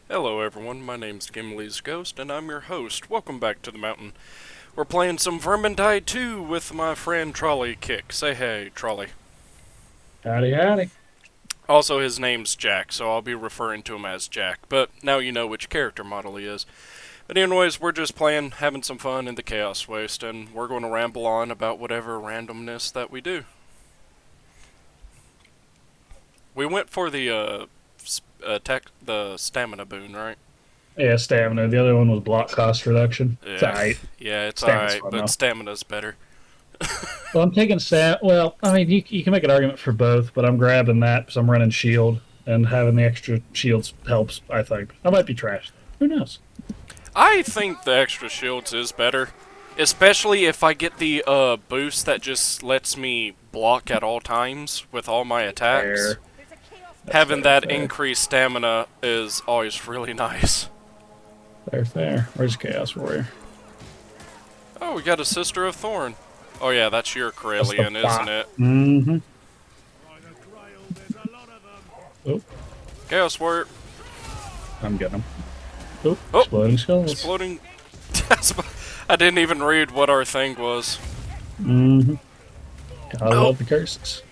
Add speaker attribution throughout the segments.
Speaker 1: Hello everyone, my name's Gimli's Ghost, and I'm your host. Welcome back to the mountain. We're playing some Vermintide 2 with my friend Trollykick. Say hey, Trolley.
Speaker 2: Howdy, howdy.
Speaker 1: Also, his name's Jack, so I'll be referring to him as Jack, but now you know which character model he is. But anyways, we're just playing, having some fun in the Chaos Waste, and we're going to ramble on about whatever randomness that we do. We went for the, the stamina boon, right?
Speaker 2: Yeah, stamina. The other one was block cost reduction. It's
Speaker 1: Yeah,
Speaker 2: alright.
Speaker 1: yeah, it's
Speaker 2: Stamina's
Speaker 1: alright,
Speaker 2: fun
Speaker 1: but
Speaker 2: though.
Speaker 1: stamina's better.
Speaker 2: Well, I'm taking stat. Well, I mean, you can make an argument for both, but I'm grabbing that because I'm running shield, and having the extra shields helps. I think I might be trash though. Who knows?
Speaker 1: I think the extra shields is better, especially if I get the boost that just lets me block at all times with all my attacks.
Speaker 2: Fair. That's
Speaker 1: Having
Speaker 2: fair.
Speaker 1: that
Speaker 2: Fair.
Speaker 1: increased stamina is always really nice.
Speaker 2: Fair. Fair. Where's Chaos Warrior?
Speaker 1: Oh, we got a Sister of Thorn. Oh yeah, that's your
Speaker 2: That's the
Speaker 1: Corellian, isn't
Speaker 2: bot.
Speaker 1: it?
Speaker 2: Mm-hmm. Oh,
Speaker 1: Chaos Warrior.
Speaker 2: I'm getting him. Oh,
Speaker 1: Oh,
Speaker 2: exploding skulls.
Speaker 1: exploding. I didn't even read what our thing was.
Speaker 2: Mm-hmm. Gotta
Speaker 1: Oh,
Speaker 2: love the curses.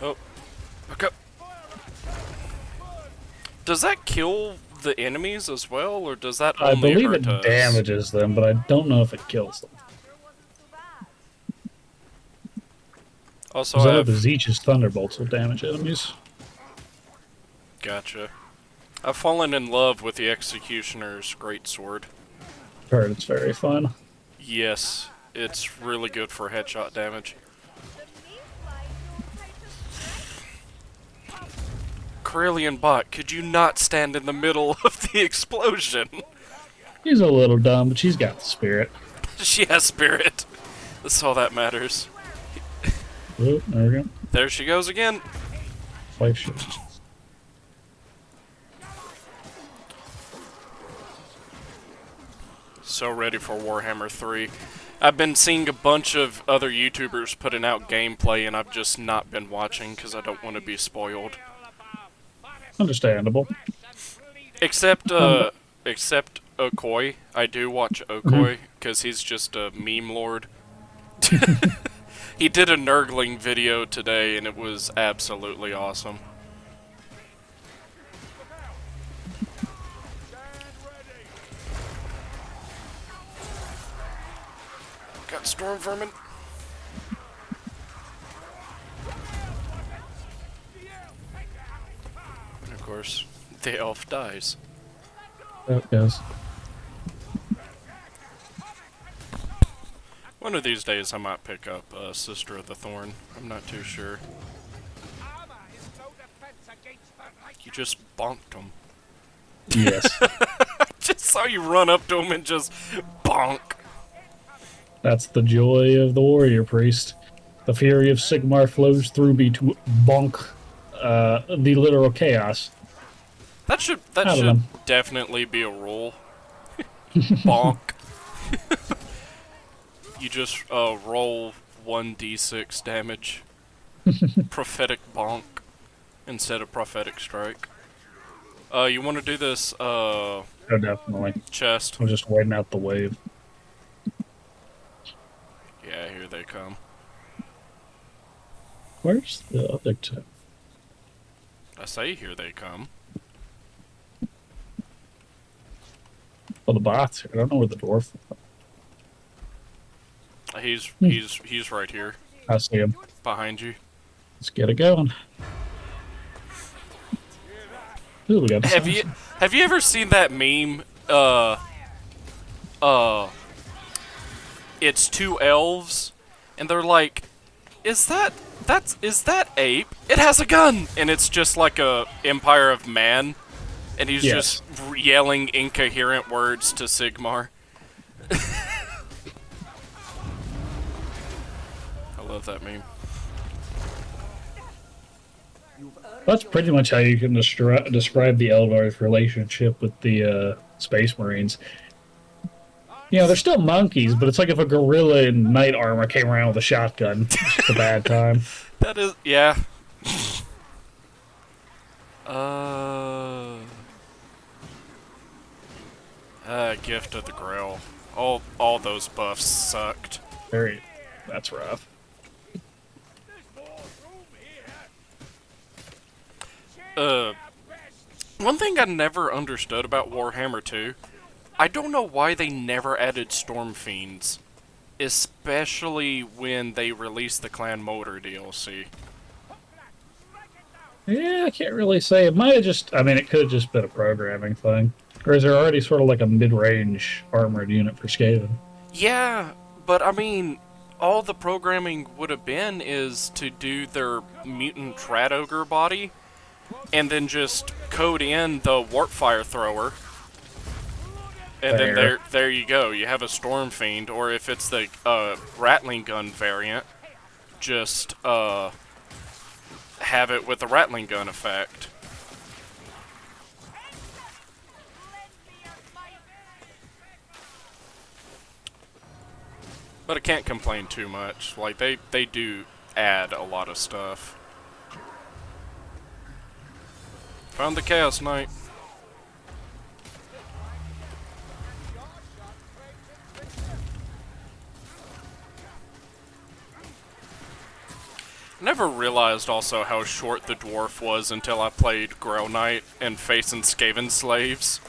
Speaker 1: oh, okay. Does that kill the enemies as well, or does that
Speaker 2: I
Speaker 1: only
Speaker 2: believe
Speaker 1: hurt
Speaker 2: it
Speaker 1: us?
Speaker 2: damages them, but I don't know if it kills them.
Speaker 1: Also,
Speaker 2: Because I
Speaker 1: I
Speaker 2: know the
Speaker 1: have.
Speaker 2: Zeech's Thunderbolts will damage enemies.
Speaker 1: Gotcha. I've fallen in love with the Executioner's Greatsword.
Speaker 2: Heard it's very fun.
Speaker 1: Yes, it's really good for headshot damage. Corellian bot, could you not stand in the middle of the explosion?
Speaker 2: She's a little dumb, but she's got the spirit.
Speaker 1: She has spirit. That's all that matters.
Speaker 2: Oh, there we go.
Speaker 1: There she goes again.
Speaker 2: Life shift.
Speaker 1: So ready for Warhammer 3. I've been seeing a bunch of other YouTubers putting out gameplay, and I've just not been watching because I don't want to be spoiled.
Speaker 2: Understandable.
Speaker 1: Except,
Speaker 2: Um,
Speaker 1: except Okoi. I do watch
Speaker 2: mhm.
Speaker 1: Okoi because he's just a meme lord. He did a Nurgling video today, and it was absolutely awesome. Got storm vermin. And of course, the elf dies.
Speaker 2: That goes.
Speaker 1: One of these days, I might pick up Sister of the Thorn. I'm not too sure. You just bonked him.
Speaker 2: Yes.
Speaker 1: Just saw you run up to him and just bonk.
Speaker 2: That's the joy of the warrior priest. The fury of Sigmar flows through me to bonk the literal chaos
Speaker 1: That
Speaker 2: out of
Speaker 1: should
Speaker 2: them.
Speaker 1: definitely be a rule. Bonk. You just roll 1d6 damage. Prophetic bonk instead of prophetic strike. You want to do this
Speaker 2: Oh, definitely.
Speaker 1: chest?
Speaker 2: I'm just waiting out the wave.
Speaker 1: Yeah, here they come.
Speaker 2: Where's the other two?
Speaker 1: I say here they come.
Speaker 2: Oh, the bots here. I don't know where the dwarf.
Speaker 1: He's right here
Speaker 2: I see him.
Speaker 1: behind you.
Speaker 2: Let's get it going. Ooh, we got the
Speaker 1: Have you
Speaker 2: assassin.
Speaker 1: have you ever seen that meme? Uh, it's two elves, and they're like, is that ape? It has a gun, and it's just like a Empire of Man, and he's just
Speaker 2: Yes.
Speaker 1: yelling incoherent words to Sigmar. I love that meme.
Speaker 2: That's pretty much how you can describe the Eldar's relationship with the Space Marines. You know, they're still monkeys, but it's like if a gorilla in knight armor came around with a shotgun. It's just a bad time.
Speaker 1: That is, yeah. Uh, Gift of the Grail. All those buffs sucked.
Speaker 2: Very. That's rough.
Speaker 1: Uh, One thing I never understood about Warhammer 2, I don't know why they never added Storm Fiends, especially when they released the Clan Motor DLC.
Speaker 2: Yeah, I can't really say. It might have just. I mean, it could have just been a programming thing. Or is there already sort of like a mid-range armored unit for Skaven?
Speaker 1: Yeah, but I mean, all the programming would have been is to do their mutant rat ogre body, and then just code in the warp fire thrower, and then there you go. You have a storm fiend, or if it's the rattling gun variant, just have it with the rattling gun effect. But I can't complain too much. Like, they do add a lot of stuff. Found the Chaos Knight. Never realized also how short the dwarf was until I played Grail Knight and facing Skaven slaves.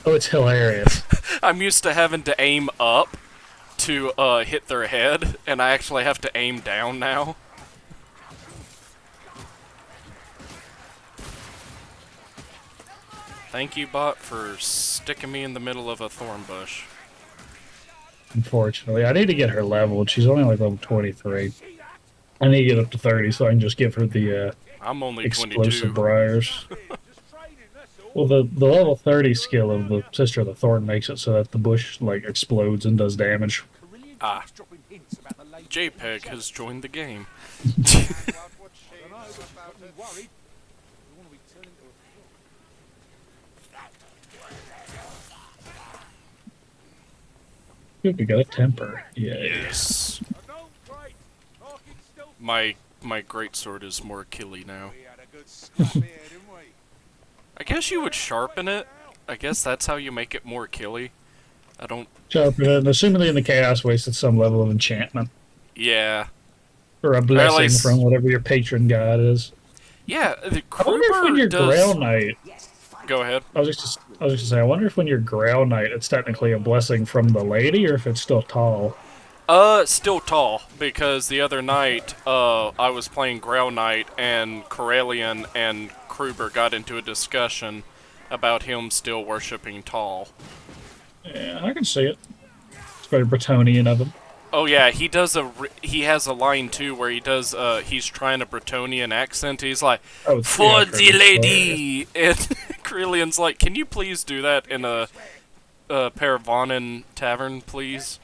Speaker 2: Oh, it's hilarious.
Speaker 1: I'm used to having to aim up to hit their head, and I actually have to aim down now. Thank you, bot, for sticking me in the middle of a thorn bush.
Speaker 2: Unfortunately, I need to get her leveled. She's only like level 23. I need to get up to 30 so I can just give her the
Speaker 1: I'm only
Speaker 2: explosive
Speaker 1: 22.
Speaker 2: briars. Well, the level 30 skill of the Sister of the Thorn makes it so that the bush like explodes and does damage.
Speaker 1: Ah. JPEG has joined the game.
Speaker 2: Good, we got a temper. Yeah.
Speaker 1: Yes. My greatsword is more killy now. I guess you would sharpen it. I guess that's how you make it more killy. I don't...
Speaker 2: Sharpen it, and assuming in the Chaos Waste it's some level of enchantment.
Speaker 1: Yeah.
Speaker 2: Or a blessing from whatever your patron god is.
Speaker 1: Yeah, the
Speaker 2: I wonder if when you're Grail Knight...
Speaker 1: Go ahead.
Speaker 2: I was just gonna say, I wonder if when you're Grail Knight, it's technically a blessing from the lady, or if it's still tall.
Speaker 1: Still tall, because the other night, I was playing Grail Knight, and Corellian and Kruber got into a discussion about him still worshipping tall.
Speaker 2: Yeah, I can see it. It's very Bretonian of him.
Speaker 1: Oh yeah, he does he has a line too where he does, he's trying a Bretonian accent, he's like, "For the lady!" And Corellian's like, "Can you please do that in a Paravonin tavern, please?"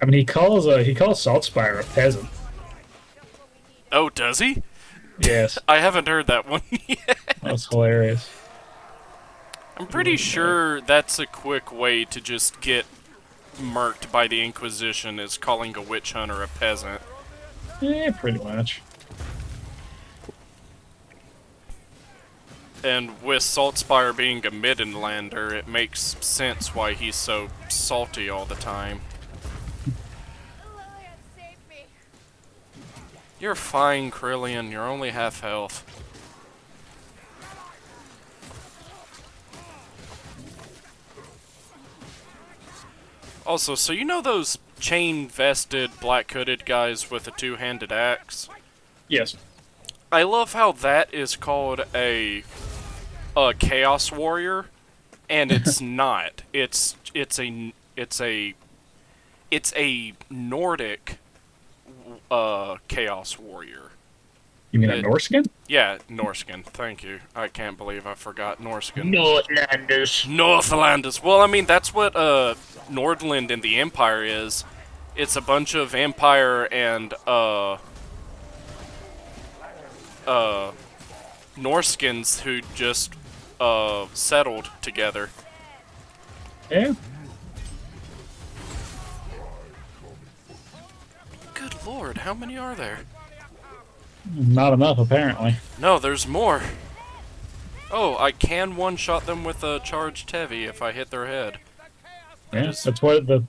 Speaker 2: I mean, he calls Saltspire a peasant.
Speaker 1: Oh, does he?
Speaker 2: Yes.
Speaker 1: I haven't heard that one yet.
Speaker 2: That's hilarious.
Speaker 1: I'm pretty sure that's a quick way to just get murked by the Inquisition, is calling a witch hunter a peasant.
Speaker 2: Yeah, pretty much.
Speaker 1: And with Saltspire being a Middenlander, it makes sense why he's so salty all the time. You're fine, Krillian. You're only half health. Also, so you know those chain-vested, black-hooded guys with a two-handed axe?
Speaker 2: Yes.
Speaker 1: I love how that is called a Chaos Warrior, and it's not. It's a Nordic Chaos Warrior.
Speaker 2: You mean a Norskin?
Speaker 1: Yeah, Norskin. Thank you. I can't believe I forgot Norskin.
Speaker 2: Northlanders.
Speaker 1: Northlanders. Well, I mean, that's what Nordland in the Empire is. It's a bunch of Empire and Norskins who just settled together.
Speaker 2: Yeah.
Speaker 1: lord, how many are there?
Speaker 2: Not enough, apparently.
Speaker 1: No, there's more. Oh, I can one-shot them with a charged heavy if I hit their head. That
Speaker 2: Yeah,
Speaker 1: is...
Speaker 2: that's what the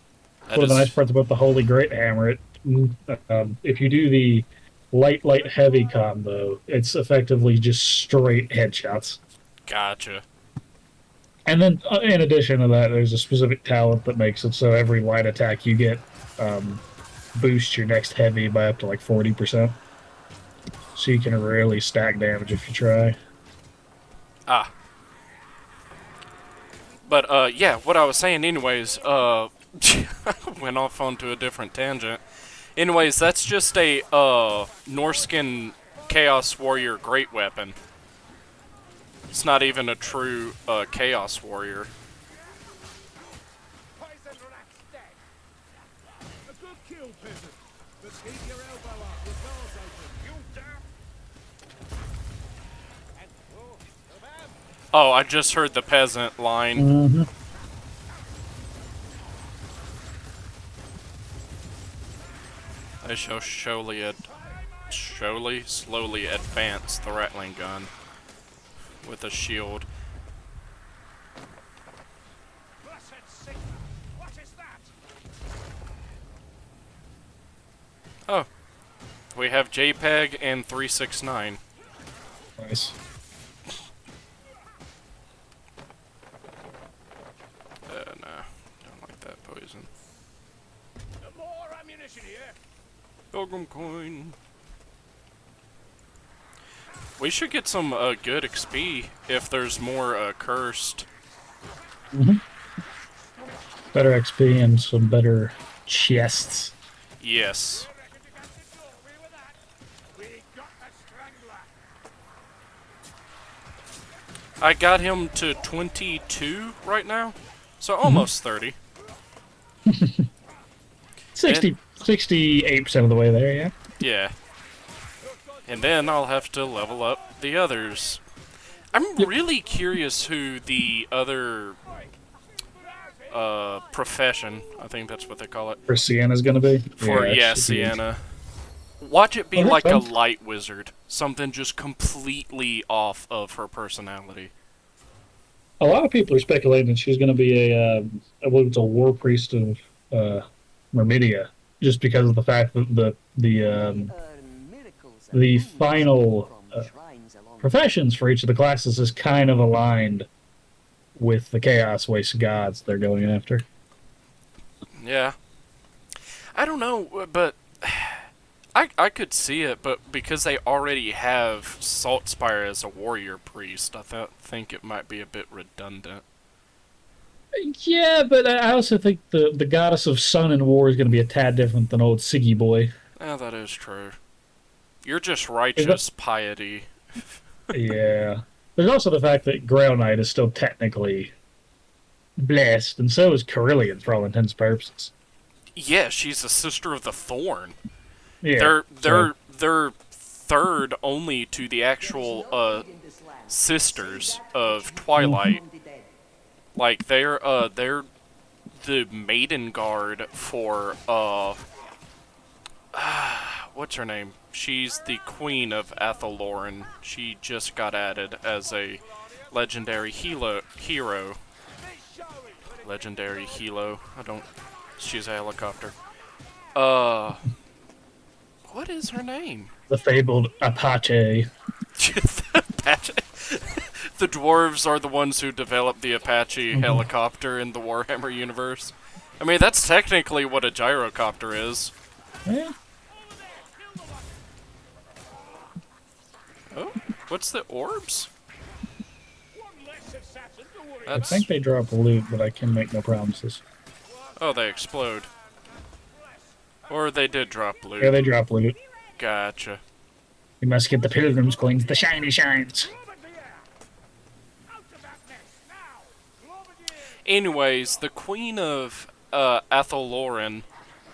Speaker 1: That
Speaker 2: one of the nice
Speaker 1: is...
Speaker 2: parts about the Holy Great Hammer. If you do the light, heavy combo, it's effectively just straight headshots.
Speaker 1: Gotcha.
Speaker 2: And then, in addition to that, there's a specific talent that makes it so every light attack you get boosts your next heavy by up to like 40%. So you can really stack damage if you try.
Speaker 1: Ah. But, yeah, what I was saying anyways, went off onto a different tangent. Anyways, that's just a, Norskin Chaos Warrior Great Weapon. It's not even a true, Chaos Warrior. Oh, I just heard the peasant line.
Speaker 2: Mm-hmm.
Speaker 1: I shall slowly advance the rattling gun with a shield. Oh, we have JPEG and 369.
Speaker 2: Nice.
Speaker 1: Nah, don't like that poison.
Speaker 3: More ammunition here.
Speaker 1: Pilgrim coin. We should get some good XP if there's more cursed.
Speaker 2: Mm-hmm. Better XP and some better chests.
Speaker 1: Yes. I got him to 22 right now, so almost 30.
Speaker 2: 68% of the way there, yeah.
Speaker 1: Yeah. And then I'll have to level up the others. I'm really curious who the other profession, I think that's what they call it.
Speaker 2: For Sienna's gonna be?
Speaker 1: For, yeah, Sienna. Watch it be
Speaker 2: Well,
Speaker 1: like a
Speaker 2: that's-
Speaker 1: light wizard. Something just completely off of her personality.
Speaker 2: A lot of people are speculating that she's gonna be I believe it's a war priest of Mermidia, just because of the fact that the final professions for each of the classes is kind of aligned with the Chaos Waste gods they're going after.
Speaker 1: Yeah. I don't know, but I could see it, but because they already have Saltspire as a warrior priest, I think it might be a bit redundant.
Speaker 2: Yeah, but I also think the goddess of sun and war is going to be a tad different than old Siggy boy.
Speaker 1: Yeah, that is true. You're just righteous piety.
Speaker 2: Yeah. There's also the fact that Grail Knight is still technically blessed, and so is Carillion for all intents and purposes.
Speaker 1: Yeah, she's a sister of the Thorn.
Speaker 2: Yeah.
Speaker 1: They're third only to the actual sisters of Twilight. Like they're the maiden guard for what's her name? She's the queen of Athaloran. She just got added as a legendary hero. Legendary helo. She's a helicopter. What is her name?
Speaker 2: The fabled Apache.
Speaker 1: Apache. The dwarves are the ones who developed the Apache helicopter in the Warhammer universe. I mean, that's technically what a gyrocopter is.
Speaker 2: Yeah.
Speaker 1: Oh, what's the orbs?
Speaker 2: I think they drop loot, but I can make no promises.
Speaker 1: Oh, they explode. Or they did drop loot.
Speaker 2: Yeah, they drop loot.
Speaker 1: Gotcha.
Speaker 2: You must get the pilgrim's coins, the shiny shines.
Speaker 1: Anyways, the queen of Athaloran,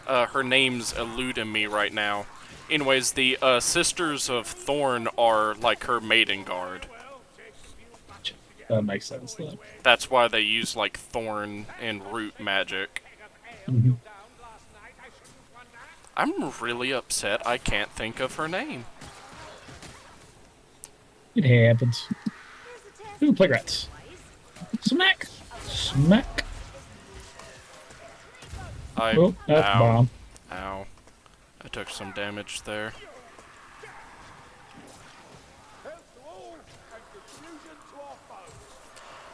Speaker 1: her name's eluding me right now. Anyways, the sisters of Thorn are like her maiden guard.
Speaker 2: That makes sense, then.
Speaker 1: That's why they use like thorn and root magic.
Speaker 2: Mm-hmm.
Speaker 1: I'm really upset I can't think of her name.
Speaker 2: It happens. Ooh, plague rats. Smack! Smack! Oh, that's a
Speaker 1: Ow.
Speaker 2: bomb.
Speaker 1: Ow. I took some damage there.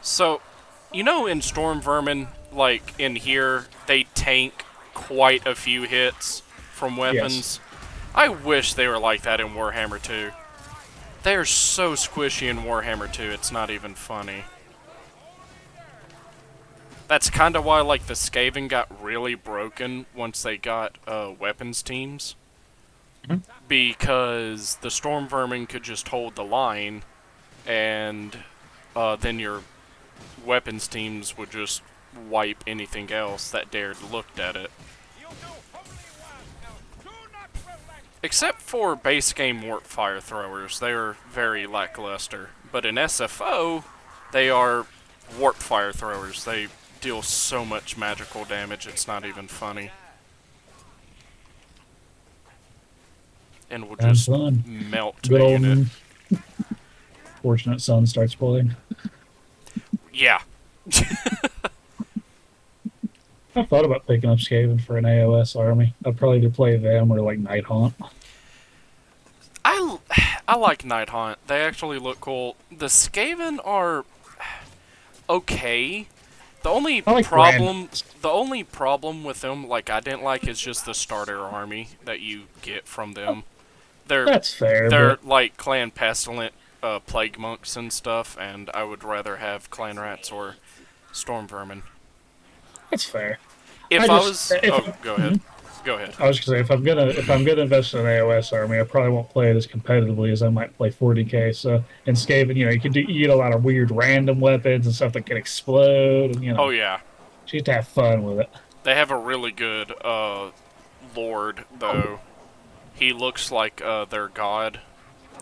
Speaker 1: So, you know in Storm Vermin, like in here, they tank quite a few hits from weapons?
Speaker 2: Yes.
Speaker 1: I wish they were like that in Warhammer 2. They are so squishy in Warhammer 2, it's not even funny. That's kind of why, like, the Skaven got really broken once they got weapons teams.
Speaker 2: Mhm.
Speaker 1: Because the Storm Vermin could just hold the line, and then your weapons teams would just wipe anything else that dared looked at it. Except for base game warp fire throwers, they are very lackluster. But in SFO, they are warp fire throwers. They deal so much magical damage, it's not even funny. And will
Speaker 2: Sounds
Speaker 1: just
Speaker 2: fun.
Speaker 1: melt
Speaker 2: Good
Speaker 1: a
Speaker 2: old
Speaker 1: unit.
Speaker 2: Fortunate Son starts playing.
Speaker 1: Yeah.
Speaker 2: I thought about picking up Skaven for an AOS army. I'd probably either play them or like Night Haunt.
Speaker 1: I like Night Haunt. They actually look cool. The Skaven are okay. The only
Speaker 2: I like
Speaker 1: problem,
Speaker 2: randoms.
Speaker 1: the only problem with them, like I didn't like, is just the starter army that you get from them. They're
Speaker 2: That's fair,
Speaker 1: they're
Speaker 2: but
Speaker 1: like clan pestilent plague monks and stuff, and I would rather have clan rats or storm vermin.
Speaker 2: that's fair.
Speaker 1: If I
Speaker 2: just-
Speaker 1: was,
Speaker 2: if-
Speaker 1: oh, go ahead, go ahead.
Speaker 2: I was gonna say if I'm gonna invest in an AOS army, I probably won't play it as competitively as I might play 40k. So in Skaven, you get a lot of weird random weapons and stuff that can explode, and
Speaker 1: Oh yeah,
Speaker 2: you have to have fun with it.
Speaker 1: they have a really good lord though. He looks like their god,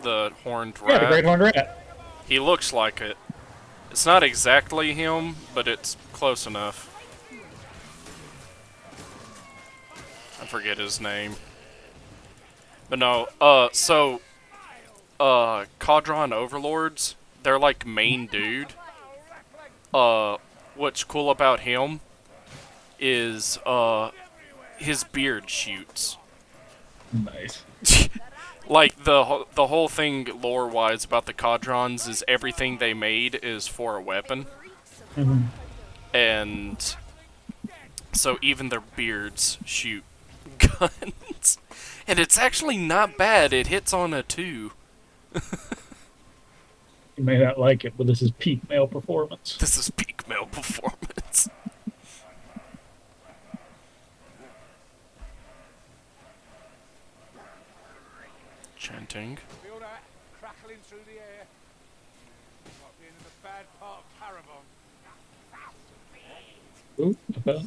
Speaker 1: the horned rat.
Speaker 2: Yeah, the Great Horned Rat.
Speaker 1: He looks like it. It's not exactly him, but it's close enough. I forget his name. But no, Caudron Overlords, they're like main dude. What's cool about him is, his beard shoots.
Speaker 2: Nice.
Speaker 1: Like, the whole thing lore-wise about the Caudrons is everything they made is for a weapon.
Speaker 2: Mhm.
Speaker 1: And so even their beards shoot guns. And it's actually not bad. It hits on a 2.
Speaker 2: You may not like it, but this is peak male performance.
Speaker 1: This is peak male performance. Chanting.
Speaker 3: Feel that crackling through the air? Like being in the bad part of Paravon.
Speaker 2: Ooh, okay.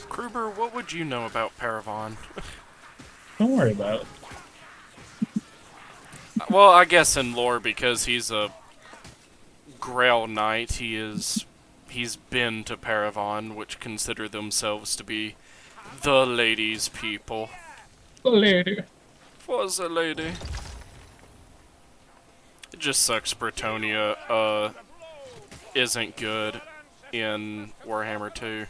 Speaker 1: Kruber, what would you know about Paravon?
Speaker 2: Don't worry about it.
Speaker 1: Well, I guess in lore, because he's a Grail Knight, he's been to Paravon, which consider themselves to be the ladies' people.
Speaker 2: Later.
Speaker 1: Was a lady. It just sucks Bretonia isn't good in Warhammer 2.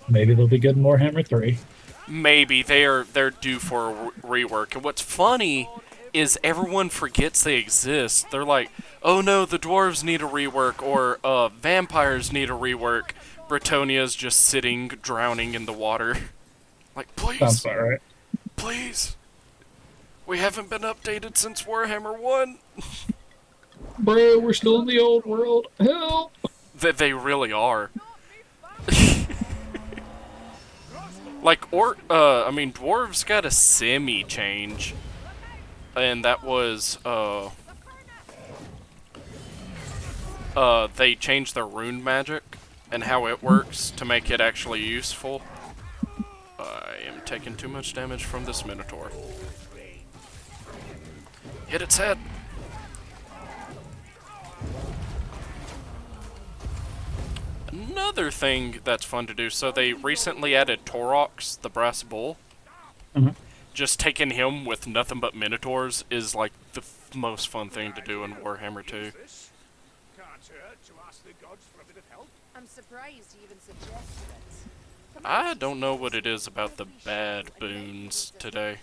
Speaker 2: Maybe they'll be good in Warhammer 3.
Speaker 1: Maybe they're due for a rework. And what's funny is everyone forgets they exist. They're like, "Oh no, the dwarves need a rework," or vampires need a rework. Bretonia's just sitting drowning in the water. Like,
Speaker 2: Sounds
Speaker 1: please,
Speaker 2: about right.
Speaker 1: please. We haven't been updated since Warhammer 1.
Speaker 2: Bro, we're still in the old world. Help!
Speaker 1: They really are. Like, dwarves got a semi-change. And that was, they changed their rune magic and how it works to make it actually useful. I am taking too much damage from this Minotaur. Hit its head. Another thing that's fun to do, so they recently added Torox, the brass bull.
Speaker 2: Mhm.
Speaker 1: Just taking him with nothing but minotaurs is like the most fun thing to do in Warhammer 2.
Speaker 3: This can't hurt to ask the gods for a bit of help.
Speaker 4: I'm surprised you even suggested it.
Speaker 1: I don't know what it is about the bad boons today.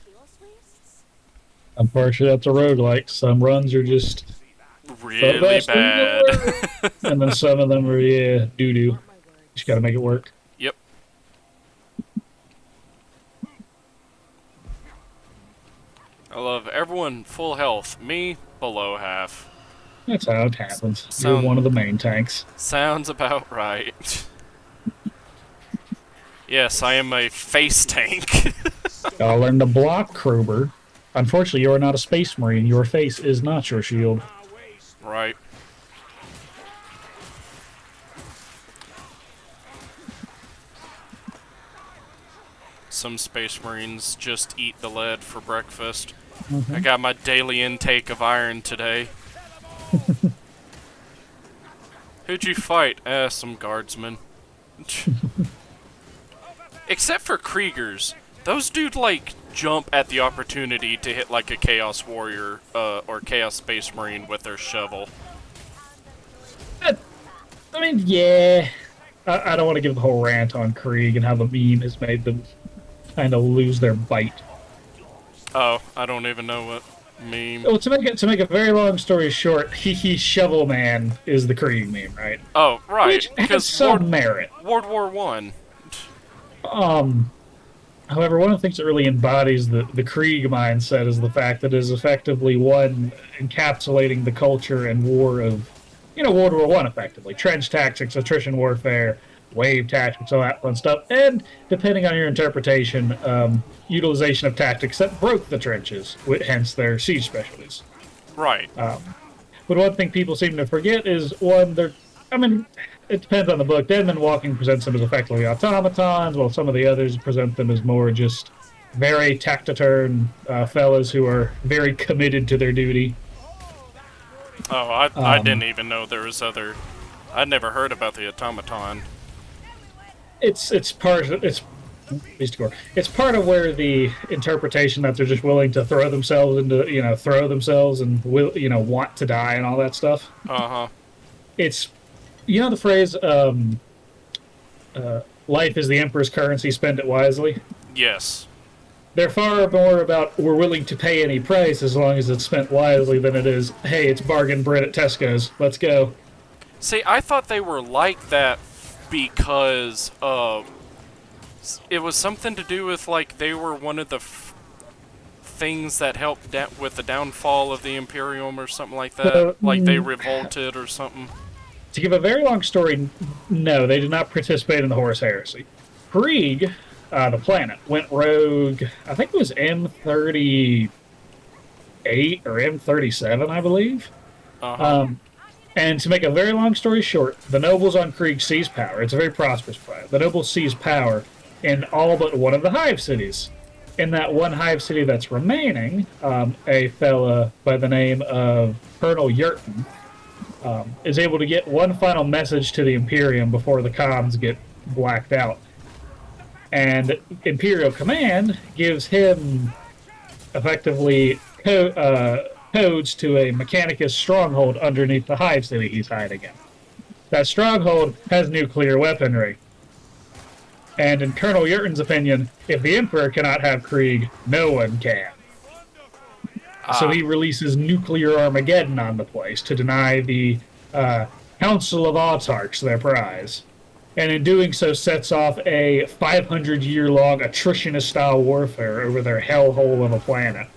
Speaker 2: Unfortunately, that's a roguelike. Some runs are just
Speaker 1: Really
Speaker 2: best in
Speaker 1: bad.
Speaker 2: the world. And then some of them are, yeah, doo-doo. Just gotta make it work.
Speaker 1: Yep. I love everyone full health. Me, below half.
Speaker 2: That's how it happens.
Speaker 1: So-
Speaker 2: You're one of the main tanks.
Speaker 1: Sounds about right. Yes, I am a face tank.
Speaker 2: I'll learn to block Krober. Unfortunately, you are not a space marine. Your face is not your shield.
Speaker 3: Our ways.
Speaker 1: Right. Some space marines just eat the lead for breakfast. I got my daily intake of iron today. Who'd you fight? Some guardsmen. Except for Kriegers. Those dudes, like, jump at the opportunity to hit, like, a Chaos Warrior, or Chaos Space Marine with their shovel.
Speaker 2: I mean, yeah. I don't want to give the whole rant on Krieg and how the meme has made them kind of lose their bite.
Speaker 1: Oh, I don't even know what meme.
Speaker 2: Well, to make a very long story short, Hee Shovel Man is the Krieg meme, right?
Speaker 1: Oh, right,
Speaker 2: Which has
Speaker 1: because
Speaker 2: some merit.
Speaker 1: World War One.
Speaker 2: However, one of the things that really embodies the Krieg mindset is the fact that it is effectively one encapsulating the culture and war of, World War One effectively. Trench tactics, attrition warfare, wave tactics, all that fun stuff, and, depending on your interpretation, utilization of tactics that broke the trenches, hence their siege specialties.
Speaker 1: Right.
Speaker 2: But one thing people seem to forget is, it depends on the book. Deadman Walking presents them as effectively automatons, while some of the others present them as more just very taciturn fellas who are very committed to their duty.
Speaker 1: Oh, I didn't even know there was other... I'd never heard about the automaton.
Speaker 2: It's part of where the interpretation that they're just willing to throw themselves and want to die and all that stuff.
Speaker 1: Uh-huh.
Speaker 2: It's the phrase life is the emperor's currency, spend it wisely.
Speaker 1: Yes.
Speaker 2: They're far more about we're willing to pay any price as long as it's spent wisely than it is, hey, it's bargain bread at Tesco's, let's go.
Speaker 1: See, I thought they were like that because it was something to do with, like, they were one of the things that helped with the downfall of the Imperium or something like that. Like, they revolted or something.
Speaker 2: To give a very long story, no, they did not participate in the Horus Heresy. Krieg, the planet, went rogue, I think it was M38 or M37, I believe.
Speaker 1: Uh-huh.
Speaker 2: And to make a very long story short, the nobles on Krieg seize power. It's a very prosperous planet. The nobles seize power in all but one of the hive cities. In that one hive city that's remaining, a fella by the name of Colonel Yurton is able to get one final message to the Imperium before the comms get blacked out. And Imperial Command gives him effectively codes to a Mechanicus stronghold underneath the hive city he's hiding in. That stronghold has nuclear weaponry. And in Colonel Yurton's opinion, if the Emperor cannot have Krieg, no one can. So he releases nuclear Armageddon on the place to deny the Council of Autarchs their prize. And in doing so sets off a 500-year-long attritionist-style warfare over their hellhole of a planet.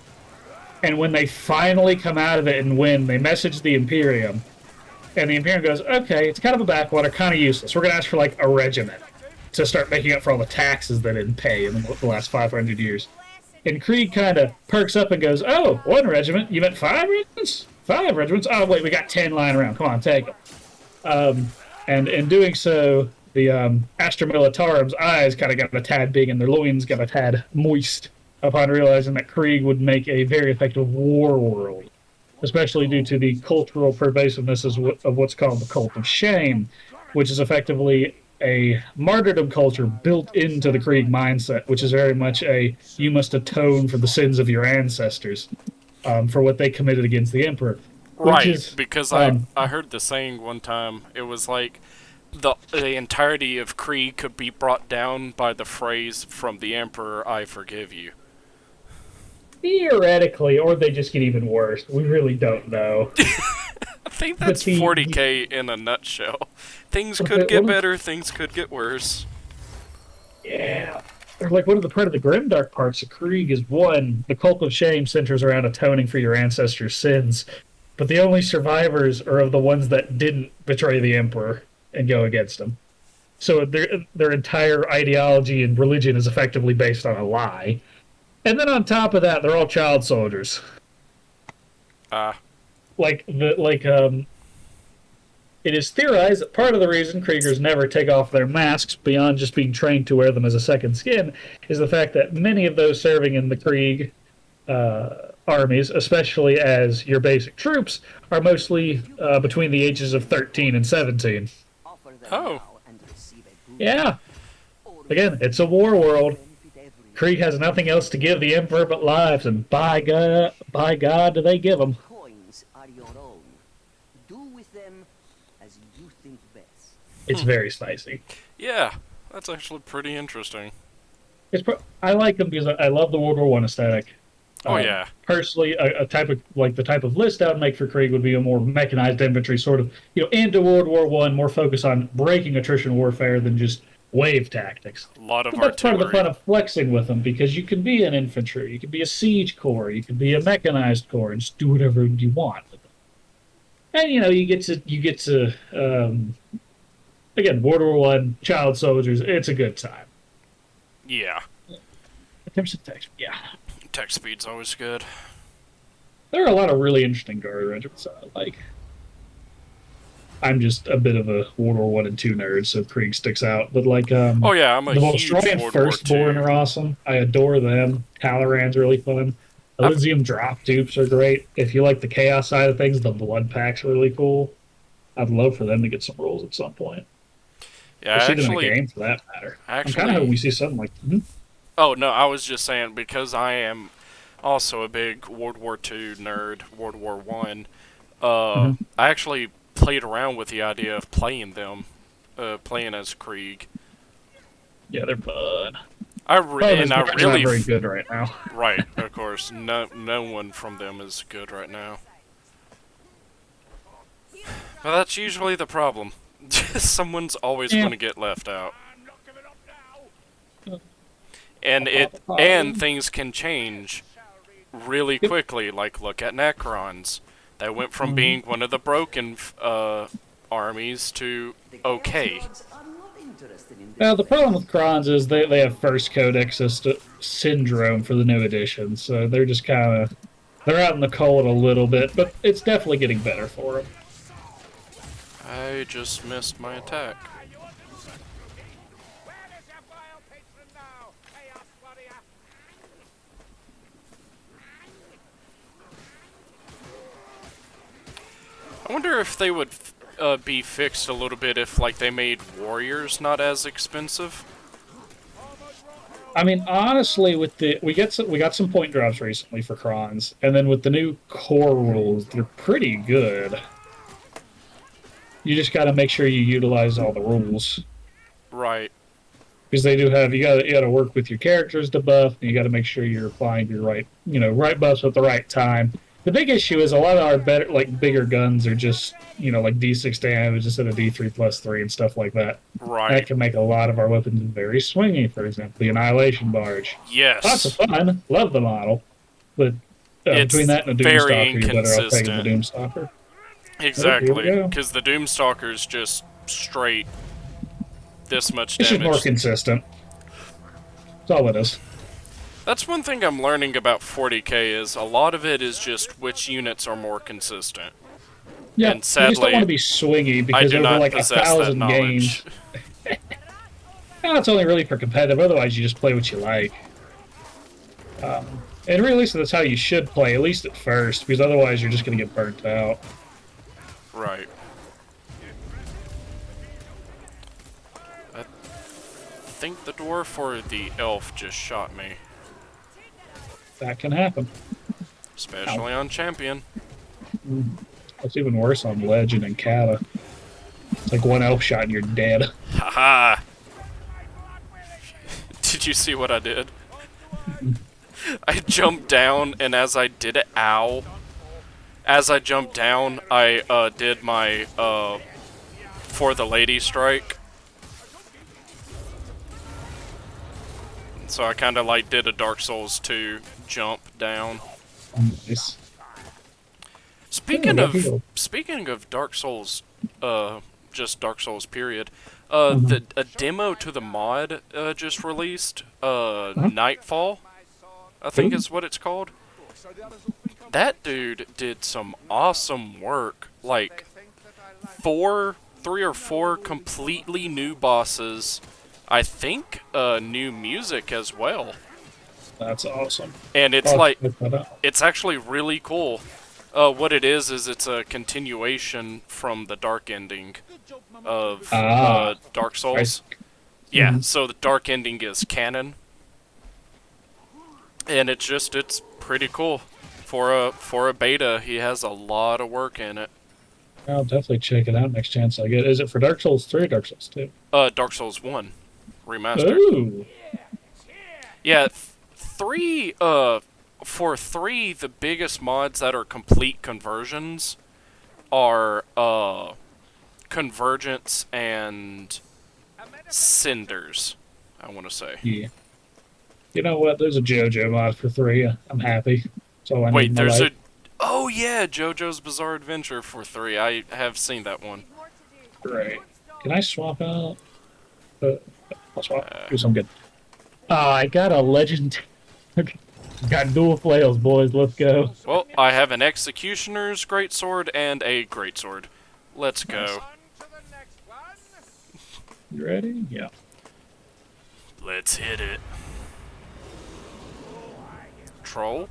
Speaker 2: And when they finally come out of it and win, they message the Imperium. And the Imperium goes, okay, it's kind of a backwater, kind of useless. We're going to ask for, like, a regiment to start making up for all the taxes they didn't pay in the last 500 years. And Krieg kind of perks up and goes, oh, one regiment? You meant 5 regiments? 5 regiments? Oh, wait, we got 10 lying around. Come on, take them. And in doing so, the Astra Militarum's eyes kind of got a tad big and their loins got a tad moist upon realizing that Krieg would make a very effective war world, especially due to the cultural pervasiveness of what's called the cult of shame, which is effectively a martyrdom culture built into the Krieg mindset, which is very much a you must atone for the sins of your ancestors for what they committed against the Emperor. Which
Speaker 1: Right,
Speaker 2: is,
Speaker 1: because I heard the saying one time. It was like the entirety of Krieg could be brought down by the phrase from the Emperor, "I forgive you."
Speaker 2: theoretically, or they just get even worse. We really don't know.
Speaker 1: I think
Speaker 2: But
Speaker 1: that's 40k in a nutshell. Things could get better, things could get worse.
Speaker 2: Yeah. Or like one of the part of the grimdark parts of Krieg is one, the cult of shame centers around atoning for your ancestors' sins, but the only survivors are of the ones that didn't betray the emperor and go against him. So their entire ideology and religion is effectively based on a lie. And then on top of that, they're all child soldiers.
Speaker 1: Ah,
Speaker 2: It is theorized that part of the reason Kriegers never take off their masks beyond just being trained to wear them as a second skin is the fact that many of those serving in the Krieg armies, especially as your basic troops, are mostly between the ages of 13 and 17.
Speaker 1: oh,
Speaker 2: Yeah. Again, it's a war world. Krieg has nothing else to give the Emperor but lives, and by God, do they give them.
Speaker 5: Coins are your own. Do with them as you think best.
Speaker 2: It's very spicy.
Speaker 1: yeah, that's actually pretty interesting.
Speaker 2: I like them because I love the World War One aesthetic.
Speaker 1: Oh yeah,
Speaker 2: Personally, a type of the type of list I would make for Krieg would be a more mechanized infantry sort of, into World War One, more focus on breaking attrition warfare than just wave tactics.
Speaker 1: a lot of
Speaker 2: But that's part of the
Speaker 1: artillery.
Speaker 2: fun of flexing with them because you can be an infantry, you can be a siege corps, you can be a mechanized corps, and just do whatever you want with them. And you get to again, World War One, child soldiers. It's a good time.
Speaker 1: Yeah,
Speaker 2: In terms of text, yeah.
Speaker 1: tech speed's always good.
Speaker 2: There are a lot of really interesting guard regiments I like. I'm just a bit of a World War One and Two nerd, so Krieg sticks out. But
Speaker 1: Oh yeah, I'm a
Speaker 2: the
Speaker 1: huge
Speaker 2: Volstroyan
Speaker 1: World War
Speaker 2: Firstborn
Speaker 1: II.
Speaker 2: are awesome. I adore them. Talleyrand's really fun. Elysium drop dupes are great. If you like the chaos side of things, the blood packs are really cool. I'd love for them to get some roles at some point.
Speaker 1: Yeah,
Speaker 2: Or see them in a
Speaker 1: actually,
Speaker 2: game for that matter. I'm kind of
Speaker 1: actually,
Speaker 2: hoping we see something like.
Speaker 1: oh no, I was just saying because I am also a big World War II nerd, World War One. I actually played around with the idea of playing them, playing as Krieg.
Speaker 2: Yeah, they're fun.
Speaker 1: I
Speaker 2: They're not
Speaker 1: really
Speaker 2: very good right now.
Speaker 1: right, of course, no one from them is good right now. But that's usually the problem. Someone's always
Speaker 2: Yeah.
Speaker 1: going to get left out.
Speaker 3: I'm not giving up now.
Speaker 1: And things can change really quickly. Like look at Necrons. They went from being one of the broken armies to okay.
Speaker 2: Well, the problem with Krons is they have first codex syndrome for the new edition, so they're just they're out in the cold a little bit, but it's definitely getting better for them.
Speaker 1: I just missed my attack.
Speaker 3: Where is your vile patron now, Chaos Warrior?
Speaker 1: I wonder if they would be fixed a little bit if like they made warriors not as expensive.
Speaker 2: I mean, honestly, with we got some point drops recently for Krons, and then with the new core rules, they're pretty good. You just got to make sure you utilize all the rules.
Speaker 1: Right.
Speaker 2: Because they do have you got to work with your characters to buff, and you got to make sure you're applying your right buffs at the right time. The big issue is a lot of our bigger guns are just like D6 damage instead of D3+3 and stuff like that.
Speaker 1: Right.
Speaker 2: That can make a lot of our weapons very swingy. For example, the Annihilation Barge.
Speaker 1: Yes.
Speaker 2: Lots of fun. Love the model, but
Speaker 1: It's
Speaker 2: between that and a
Speaker 1: very
Speaker 2: Doomstalker, you're better off taking the
Speaker 1: inconsistent.
Speaker 2: Doomstalker.
Speaker 1: Exactly.
Speaker 2: go.
Speaker 1: Because the Doomstalker's just straight this much
Speaker 2: It's just more
Speaker 1: damage.
Speaker 2: consistent. That's all it is.
Speaker 1: That's one thing I'm learning about 40k is a lot of it is just which units are more consistent.
Speaker 2: Yeah,
Speaker 1: And
Speaker 2: you just don't
Speaker 1: sadly,
Speaker 2: want to be swingy
Speaker 1: I
Speaker 2: because
Speaker 1: do
Speaker 2: over
Speaker 1: not
Speaker 2: like
Speaker 1: possess
Speaker 2: 1,000
Speaker 1: that
Speaker 2: games.
Speaker 1: knowledge.
Speaker 2: No, it's only really for competitive. Otherwise, you just play what you like. And really, so that's how you should play, at least at first, because otherwise you're just going to get burnt out.
Speaker 1: Right. think the dwarf or the elf just shot me.
Speaker 2: That can happen.
Speaker 1: Especially on champion.
Speaker 2: It's even worse on legend and kata. It's like one elf shot and you're dead.
Speaker 1: Haha! Did you see what I did? I jumped down, and as I did it, ow. As I jumped down, I did my for the lady strike. So I kind of like did a Dark Souls 2 jump down.
Speaker 2: Nice.
Speaker 1: Speaking
Speaker 2: Oh,
Speaker 1: of
Speaker 2: yeah.
Speaker 1: speaking of Dark Souls, just Dark Souls period. A demo to the mod just released. Nightfall, I think
Speaker 2: Ooh.
Speaker 1: is what it's called. That dude did some awesome work. Like three or four completely new bosses. I think new music as well.
Speaker 2: That's awesome.
Speaker 1: And it's
Speaker 2: I'll
Speaker 1: like
Speaker 2: check that out.
Speaker 1: it's actually really cool. What it is it's a continuation from the dark ending of Dark Souls.
Speaker 2: Nice.
Speaker 1: Yeah, so the dark ending is canon, and it's pretty cool. For a beta, he has a lot of work in it.
Speaker 2: I'll definitely check it out next chance I get. Is it for Dark Souls 3 or Dark Souls 2?
Speaker 1: Dark Souls 1 remastered.
Speaker 2: Ooh.
Speaker 1: Yeah, 3 for 3 the biggest mods that are complete conversions are Convergence and Cinders, I want to say.
Speaker 2: Yeah. You know what? There's a JoJo mod for 3. I'm happy. That's all I need
Speaker 1: Wait,
Speaker 2: in my
Speaker 1: there's
Speaker 2: life.
Speaker 1: oh yeah, JoJo's Bizarre Adventure for 3. I have seen that one.
Speaker 2: Great. Can I swap out? I'll swap. Do some good. I got a legend. Got dual flails, boys. Let's go.
Speaker 1: Well, I have an Executioner's Greatsword and a Greatsword. Let's go.
Speaker 3: On to the next one.
Speaker 2: You ready? Yeah.
Speaker 1: Let's hit it. Troll?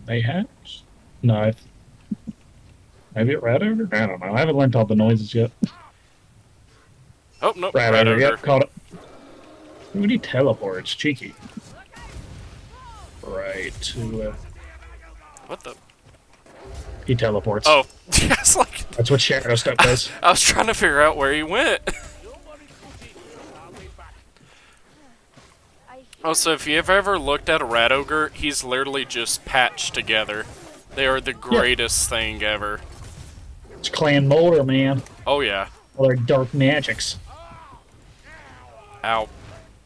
Speaker 2: Mayhaps? Knife. Maybe it rat ogre? I don't know. I haven't learned all the noises yet.
Speaker 1: Oh, nope.
Speaker 2: Rat
Speaker 1: Rat
Speaker 2: ogre.
Speaker 1: ogre.
Speaker 2: Yep, caught it. We need teleports. Cheeky. Right to.
Speaker 1: What the?
Speaker 2: He teleports.
Speaker 1: Oh, yes, like
Speaker 2: That's what Shadow Step does.
Speaker 1: I was trying to figure out where he went. Oh, so if you've ever looked at a rat ogre, he's literally just patched together. They are the greatest thing ever.
Speaker 2: It's Clan Molder, man.
Speaker 1: Oh yeah.
Speaker 2: All their dark magics.
Speaker 1: Ow.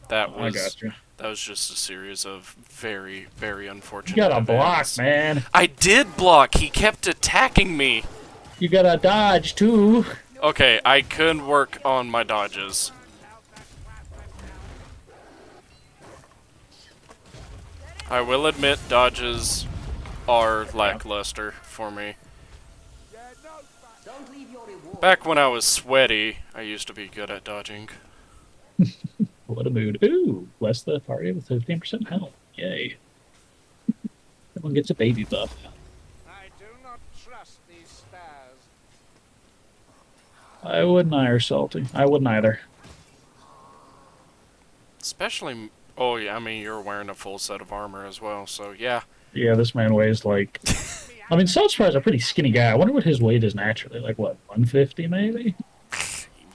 Speaker 1: That
Speaker 2: I
Speaker 1: was
Speaker 2: got you.
Speaker 1: that was just a series of very, very unfortunate
Speaker 2: You gotta block,
Speaker 1: events.
Speaker 2: man.
Speaker 1: I did block. He kept attacking me.
Speaker 2: You gotta dodge, too.
Speaker 1: Okay, I could work on my dodges. I will admit dodges are lackluster for me.
Speaker 5: Don't leave your reward.
Speaker 1: Back when I was sweaty, I used to be good at dodging.
Speaker 2: What a mood. Ooh, bless the party with 15% health. Yay. Everyone gets a baby buff.
Speaker 3: I do not trust these stars.
Speaker 2: I wouldn't either, Salty. I wouldn't either.
Speaker 1: Especially, oh yeah, I mean, you're wearing a full set of armor as well, so yeah.
Speaker 2: Yeah, this man weighs like... I mean, Saltspier's a pretty skinny guy. I wonder what his weight is naturally. Like, what, 150 maybe?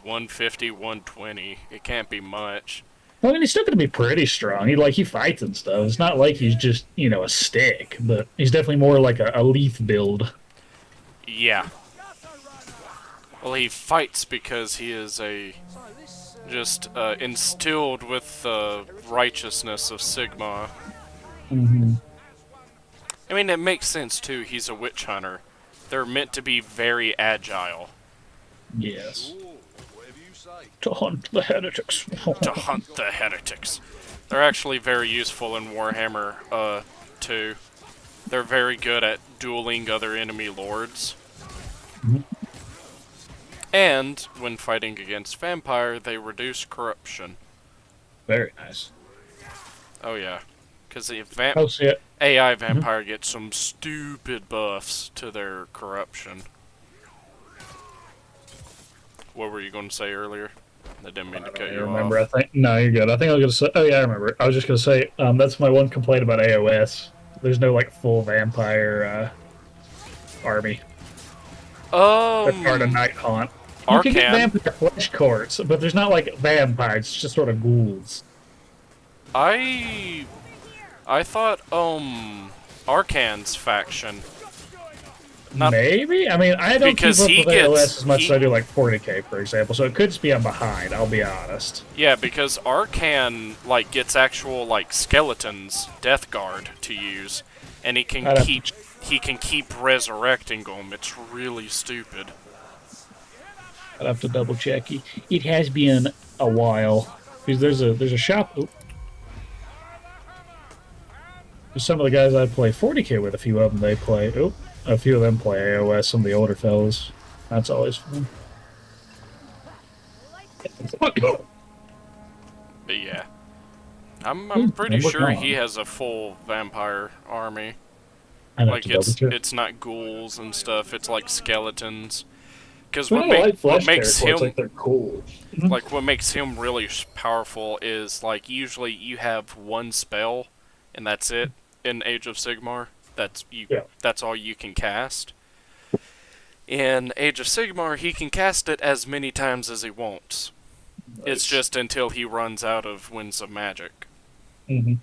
Speaker 1: 150, 120. It can't be much.
Speaker 2: I mean, he's still gonna be pretty strong. He fights and stuff. It's not like he's just, a stick, but he's definitely more like a leaf build.
Speaker 1: Yeah. Well, he fights because he is just instilled with the righteousness of Sigma.
Speaker 2: Mm-hmm.
Speaker 1: I mean, it makes sense too. He's a witch hunter. They're meant to be very agile.
Speaker 2: Yes.
Speaker 3: Ooh, whatever you say.
Speaker 2: To hunt the heretics.
Speaker 1: To hunt the heretics. They're actually very useful in Warhammer, too. They're very good at dueling other enemy lords.
Speaker 2: Mhm.
Speaker 1: And, when fighting against vampire, they reduce corruption.
Speaker 2: Very nice.
Speaker 1: Oh yeah. Because the
Speaker 2: Oh, see it.
Speaker 1: AI vampire gets some stupid buffs to their corruption. What were you going to say earlier? I didn't mean to
Speaker 2: I don't
Speaker 1: cut
Speaker 2: even
Speaker 1: you
Speaker 2: remember. I
Speaker 1: off.
Speaker 2: think no, you're good. I think I was gonna say. Oh yeah, I remember. I was just gonna say. That's my one complaint about AOS. There's no like full vampire army. That's part of Night Haunt. You can get
Speaker 1: Arcan.
Speaker 2: vampire flesh courts, but there's not like vampires. It's just sort of ghouls.
Speaker 1: I thought Arcan's faction. Not
Speaker 2: Maybe. I mean, I don't keep
Speaker 1: because
Speaker 2: up
Speaker 1: he
Speaker 2: with AOS
Speaker 1: gets
Speaker 2: as much as I do like 40k, for example. So it could just be I'm behind. I'll be honest.
Speaker 1: yeah, because Arcan like gets actual like skeletons, Death Guard to use, and
Speaker 2: I'd have to
Speaker 1: he can keep resurrecting them. It's really stupid.
Speaker 2: I'd have to double check. It has been a while because there's a shop. Oh, some of the guys I play 40k with, a few of them they play. Oh, a few of them play AOS. Some of the older fellas. That's always fun.
Speaker 1: But yeah, I'm pretty sure he has a full vampire army.
Speaker 2: I'd have
Speaker 1: Like
Speaker 2: to double check.
Speaker 1: it's not ghouls and stuff. It's like skeletons. Because
Speaker 2: I like
Speaker 1: what
Speaker 2: flesh
Speaker 1: makes
Speaker 2: characters.
Speaker 1: him
Speaker 2: Like they're cool.
Speaker 1: like what makes him really powerful is like usually you have one spell, and that's it in Age of Sigmar. That's you.
Speaker 2: Yeah.
Speaker 1: That's all you can cast. In Age of Sigmar, he can cast it as many times as he wants. It's
Speaker 2: Nice.
Speaker 1: just until he runs out of Winds of Magic.
Speaker 2: Mm-hmm.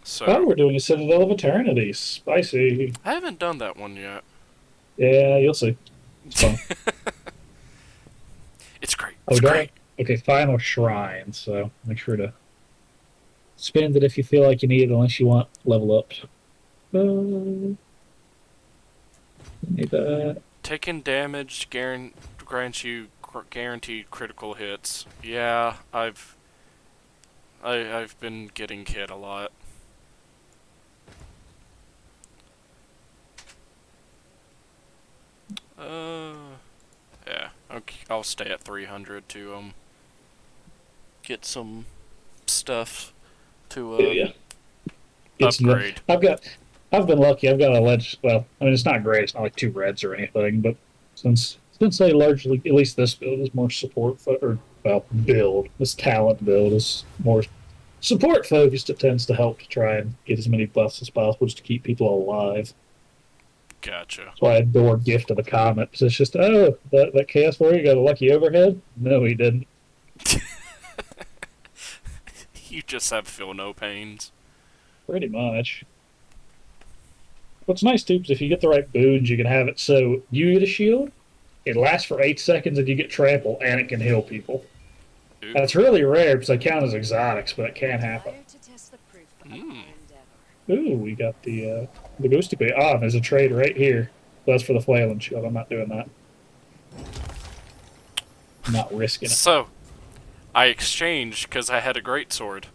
Speaker 1: So
Speaker 2: Oh, we're doing a Citadel of Eternity. Spicy.
Speaker 1: I haven't done that one yet.
Speaker 2: Yeah, you'll see. It's fun.
Speaker 1: It's great.
Speaker 2: Oh,
Speaker 1: It's
Speaker 2: done
Speaker 1: great.
Speaker 2: it. Okay, final shrine. So make sure to spend it if you feel like you need it, unless you want level ups. Need that.
Speaker 1: Taking damage grants you guaranteed critical hits. Yeah, I've been getting hit a lot. Yeah. Okay, I'll stay at 300 to get some stuff to
Speaker 2: Yeah. It's
Speaker 1: upgrade.
Speaker 2: I've been lucky. I've got a ledge. Well, I mean, it's not great. It's not like 2 reds or anything. But since they largely, at least this build is more support or well, build this talent build is more support focused. It tends to help to try and get as many buffs as possible just to keep people alive.
Speaker 1: Gotcha.
Speaker 2: That's why I adore Gift of the Comet. Because it's just, oh, that Chaos Warrior got a lucky overhead? No, he didn't.
Speaker 1: You just have feel no pains.
Speaker 2: Pretty much. What's nice, too, is if you get the right boons, you can have it so you get a shield, it lasts for 8 seconds and you get trample, and it can heal people.
Speaker 1: Ooh.
Speaker 2: That's really rare because they count as exotics, but it can happen.
Speaker 4: How to test the proof of
Speaker 1: Mm.
Speaker 4: our endeavor.
Speaker 2: Ooh, we got the Ghosty Bay. Ah, there's a trade right here. That's for the Flailing Shield. I'm not doing that. I'm not risking it.
Speaker 1: So, I exchanged because I had a greatsword.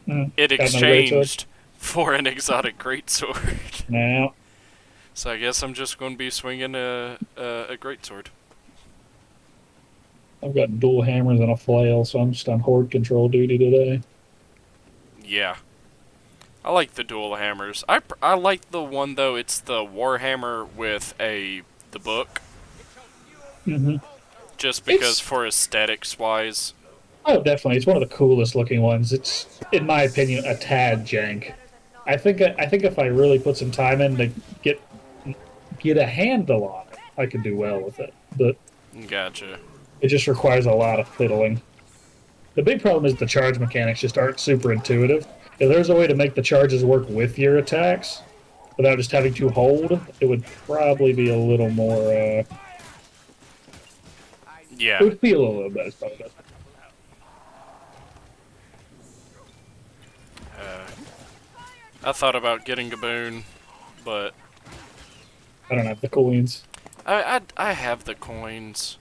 Speaker 1: It
Speaker 2: Got another greatsword?
Speaker 1: exchanged for an exotic greatsword.
Speaker 2: Now,
Speaker 1: So I guess I'm just going to be swinging a greatsword.
Speaker 2: I've got dual hammers and a flail, so I'm just on horde control duty today.
Speaker 1: Yeah. I like the dual hammers. I like the one though. It's the Warhammer with the book.
Speaker 2: Mm-hmm.
Speaker 1: Just because
Speaker 2: It's-
Speaker 1: for aesthetics wise.
Speaker 2: Oh, definitely. It's one of the coolest looking ones. It's, in my opinion, a tad jank. I think if I really put some time in to get a handle on it, I could do well with it. But
Speaker 1: Gotcha.
Speaker 2: it just requires a lot of fiddling. The big problem is the charge mechanics just aren't super intuitive. If there's a way to make the charges work with your attacks without just having to hold, it would probably be a little more. It
Speaker 1: Yeah.
Speaker 2: would feel a little better. It's probably better.
Speaker 1: I thought about getting a boon, but
Speaker 2: I don't have the coins.
Speaker 1: I have the coins.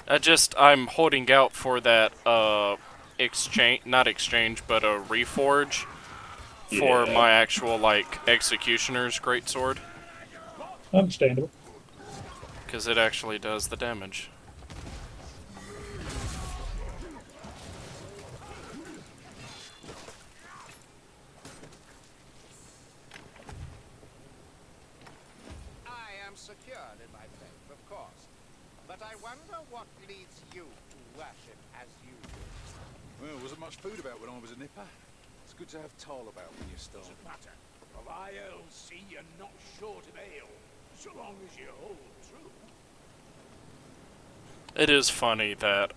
Speaker 1: I'm holding out for that not exchange, but a reforge for
Speaker 2: Yeah.
Speaker 1: my actual like executioner's greatsword,
Speaker 2: Understandable.
Speaker 1: because it actually does the damage.
Speaker 3: I am secured in my faith, of course. But I wonder what leads you to worship as you do.
Speaker 6: Well, there wasn't much food about when I was a nipper. It's good to have tall about when you start.
Speaker 3: Doesn't matter. Of I'll see you're not short of ale, so long as you hold true.
Speaker 1: It is funny that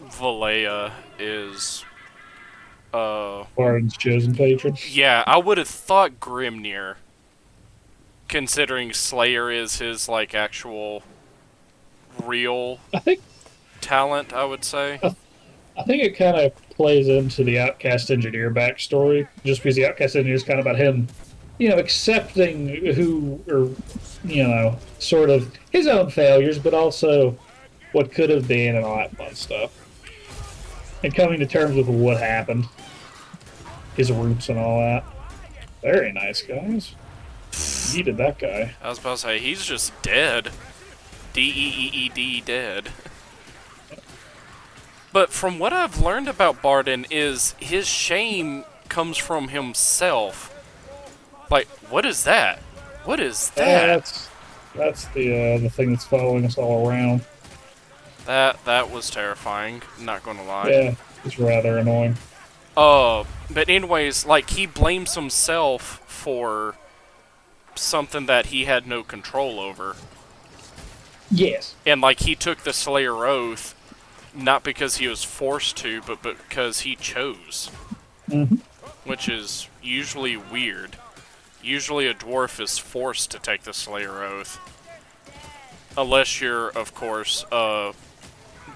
Speaker 1: Valea is
Speaker 2: Bard's chosen patron.
Speaker 1: yeah, I would have thought Grimnir, considering Slayer is his like actual real
Speaker 2: I think
Speaker 1: talent, I would say.
Speaker 2: I think it kind of plays into the Outcast Engineer backstory, just because the Outcast Engineer is kind of about him, accepting who, or, sort of his own failures, but also what could have been and all that fun stuff. And coming to terms with what happened, his roots and all that. Very nice, guys. He did that guy.
Speaker 1: I was about to say, he's just dead. D-E-E-E-D, dead. But from what I've learned about Barden is his shame comes from himself. Like, what is that? What is that?
Speaker 2: That's the thing that's following us all around.
Speaker 1: That was terrifying, not gonna lie.
Speaker 2: Yeah, it's rather annoying.
Speaker 1: But anyways, like, he blames himself for something that he had no control over.
Speaker 2: Yes.
Speaker 1: And, like, he took the Slayer Oath, not because he was forced to, but because he chose.
Speaker 2: Mm-hmm.
Speaker 1: Which is usually weird. Usually a dwarf is forced to take the Slayer Oath. Unless you're, of course,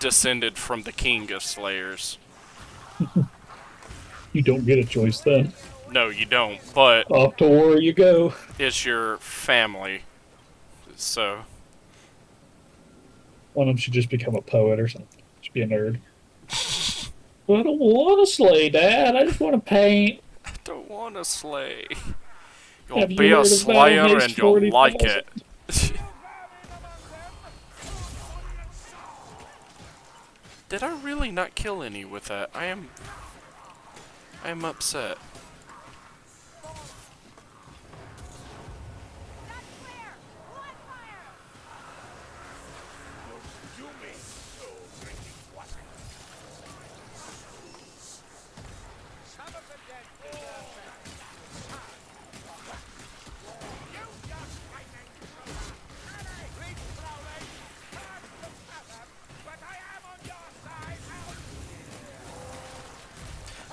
Speaker 1: descended from the king of Slayers.
Speaker 2: You don't get a choice then.
Speaker 1: No, you don't, but
Speaker 2: Off to war you go.
Speaker 1: it's your family. So,
Speaker 2: One of them should just become a poet or something. Just be a nerd. I don't want to slay, Dad. I just want to paint.
Speaker 1: I don't want to slay.
Speaker 2: Have
Speaker 1: You'll
Speaker 2: you
Speaker 1: be
Speaker 2: heard
Speaker 1: a
Speaker 2: of
Speaker 1: slayer
Speaker 2: Battle
Speaker 1: and
Speaker 2: Haste
Speaker 1: you'll like
Speaker 2: 40,000?
Speaker 1: it. Did I really not kill any with that? I am upset.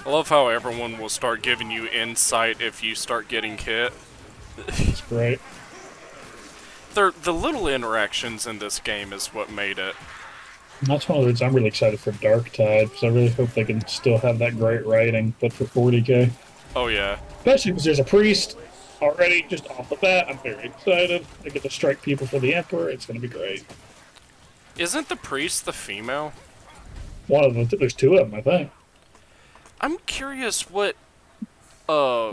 Speaker 1: I love how everyone will start giving you insight if you start getting hit.
Speaker 2: That's great.
Speaker 1: The little interactions in this game is what made it.
Speaker 2: And that's one of the reasons I'm really excited for Darktide, because I really hope they can still have that great writing, but for 40k.
Speaker 1: Oh yeah.
Speaker 2: Especially because there's a priest already just off the bat. I'm very excited. I get to strike people for the Emperor. It's going to be great.
Speaker 1: Isn't the priest the female?
Speaker 2: One of them, there's two of them, I think.
Speaker 1: I'm curious what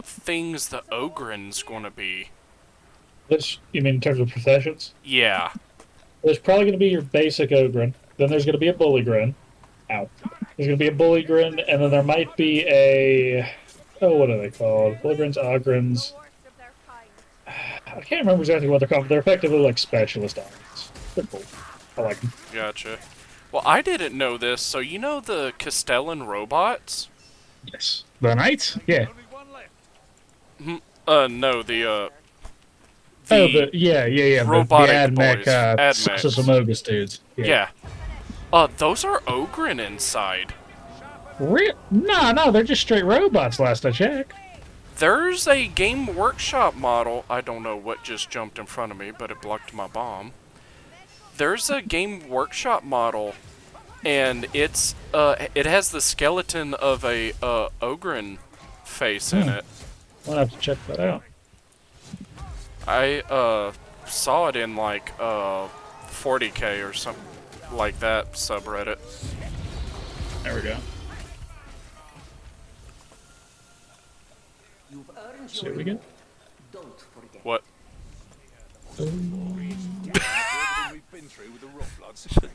Speaker 1: things the Ogren's gonna be.
Speaker 2: You mean in terms of professions?
Speaker 1: Yeah.
Speaker 2: There's probably going to be your basic Ogren. Then there's going to be a Bullygrin. Ow. There's going to be a Bullygrin, and then there might be a... Oh, what are they called? Bullygrins, Ogrins... I can't remember exactly what they're called, but they're effectively like specialist Ogrins. They're cool. I like them.
Speaker 1: Gotcha. Well, I didn't know this, so you know the Castellan robots?
Speaker 2: Yes. The Knights? Yeah.
Speaker 3: Only one left.
Speaker 1: No, the
Speaker 2: yeah.
Speaker 1: robotic
Speaker 2: the
Speaker 1: boys. Admechs.
Speaker 2: Sasamogus dudes.
Speaker 1: Yeah. Those are Ogren inside.
Speaker 2: No, they're just straight robots last I checked.
Speaker 1: There's a Game Workshop model. I don't know what just jumped in front of me, but it blocked my bomb. There's a Game Workshop model, and it has the skeleton of a Ogren face in it.
Speaker 2: I'll have to check that out.
Speaker 1: I saw it in like 40k or something like that subreddit.
Speaker 2: There we go.
Speaker 5: You've earned
Speaker 2: See
Speaker 5: your
Speaker 2: what we get?
Speaker 5: Don't forget.
Speaker 1: What?
Speaker 6: Everything we've been through with the rough bloods. Gotta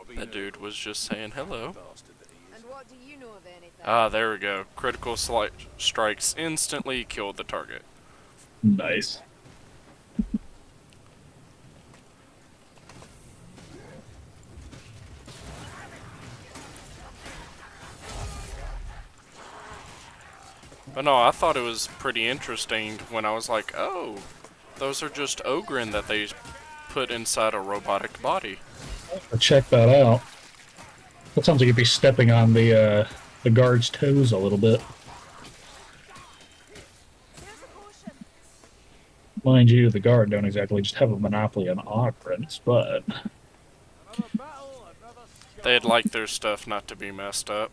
Speaker 6: be
Speaker 1: That dude was just saying hello.
Speaker 6: bastard that he is.
Speaker 4: And what do you know of anything?
Speaker 1: Ah, there we go. Critical strikes instantly killed the target.
Speaker 2: Nice.
Speaker 1: But no, I thought it was pretty interesting when I was like, oh, those are just Ogren that they put inside a robotic body.
Speaker 2: I'll check that out. That sounds like you'd be stepping on the guard's toes a little bit. Mind you, the guard don't exactly just have a monopoly on Ogrins, but
Speaker 1: They'd like their stuff not to be messed up.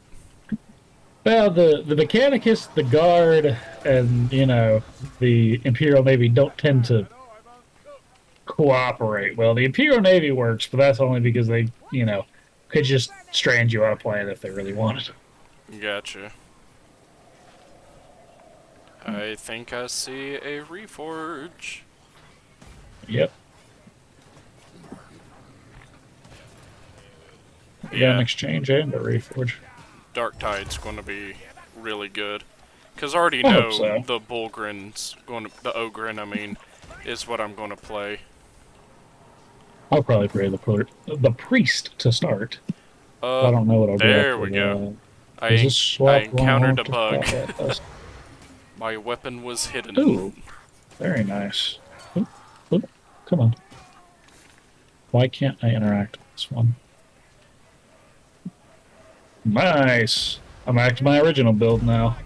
Speaker 2: well, the Mechanicus, the guard, and the Imperial Navy don't tend to cooperate well. The Imperial Navy works, but that's only because they could just strand you on a planet if they really wanted.
Speaker 1: Gotcha. I think I see a reforge.
Speaker 2: Yep. Yeah, an exchange and a reforge.
Speaker 1: Dark Tide's going to be really good. Because I already
Speaker 2: I
Speaker 1: know
Speaker 2: hope so.
Speaker 1: the Bulgrin's the Ogren, I mean, is what I'm going to play.
Speaker 2: I'll probably play the priest to start. I don't know what I'll do.
Speaker 1: There
Speaker 2: after
Speaker 1: we go.
Speaker 2: that. Is this swap
Speaker 1: encountered a
Speaker 2: long?
Speaker 1: bug. My weapon was hidden.
Speaker 2: Ooh, very nice. Ooh, ooh, come on. Why can't I interact with this one? Nice. I'm back to my original build now.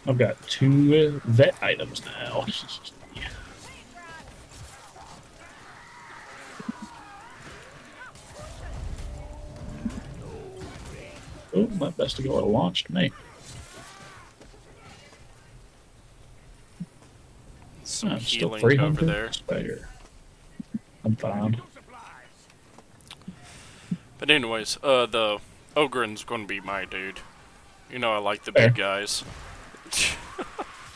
Speaker 2: I've got 2 vet items now. Oh, my best to go at a launched me.
Speaker 1: Some
Speaker 2: I'm still
Speaker 1: healing over
Speaker 2: 300
Speaker 1: there.
Speaker 2: spare. I'm fine.
Speaker 1: But anyways, the Ogren's going to be my dude. You know I like the big guys.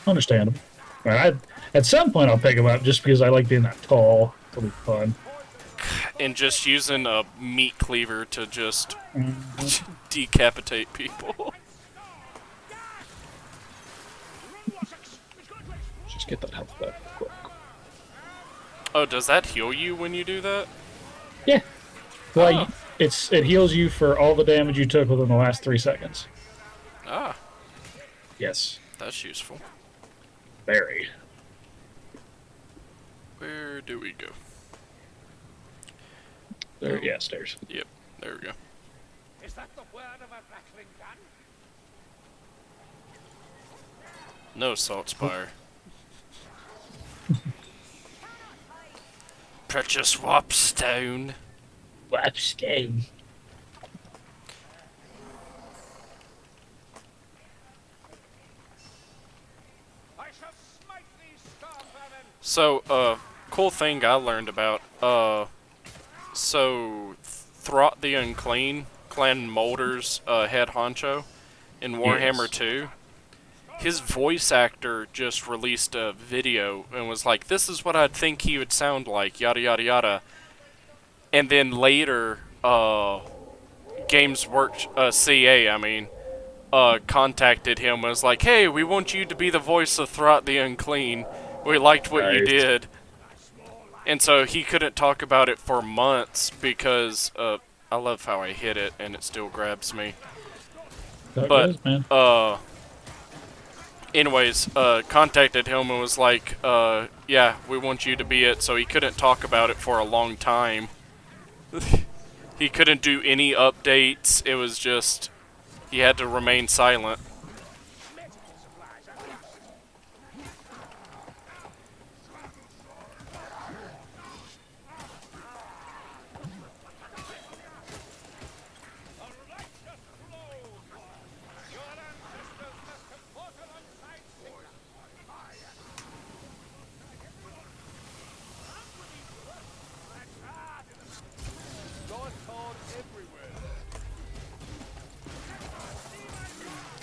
Speaker 2: Understandable. At some point I'll pick him up just because I like being that tall. It'll be fun.
Speaker 1: And just using a meat cleaver to just decapitate people.
Speaker 2: Just get that health back real quick.
Speaker 1: Oh, does that heal you when you do that?
Speaker 2: Yeah. Well,
Speaker 1: Oh.
Speaker 2: it heals you for all the damage you took within the last 3 seconds.
Speaker 1: Ah,
Speaker 2: Yes.
Speaker 1: that's useful.
Speaker 2: Very.
Speaker 1: Where do we go?
Speaker 2: There, yeah, stairs.
Speaker 1: Yep, there we go.
Speaker 3: Is that the word of a rattling gun?
Speaker 1: No salt spire. Precious Wapstone.
Speaker 2: Wapstone.
Speaker 3: I shall smite these star vermin.
Speaker 1: So, cool thing I learned about, so Throt the Unclean, Clan Molder's head honcho in Warhammer
Speaker 2: Yes.
Speaker 1: 2, his voice actor just released a video and was like, this is what I'd think he would sound like, yada yada yada. And then later, Games Work, CA, I mean, contacted him and was like, hey, we want you to be the voice of Throt the Unclean. We liked what you
Speaker 2: Nice.
Speaker 1: did. And so he couldn't talk about it for months because, I love how I hit it and it still grabs me.
Speaker 2: That
Speaker 1: But,
Speaker 2: goes, man.
Speaker 1: anyways, contacted him and was like, yeah, we want you to be it. So he couldn't talk about it for a long time. He couldn't do any updates. It was just, he had to remain silent.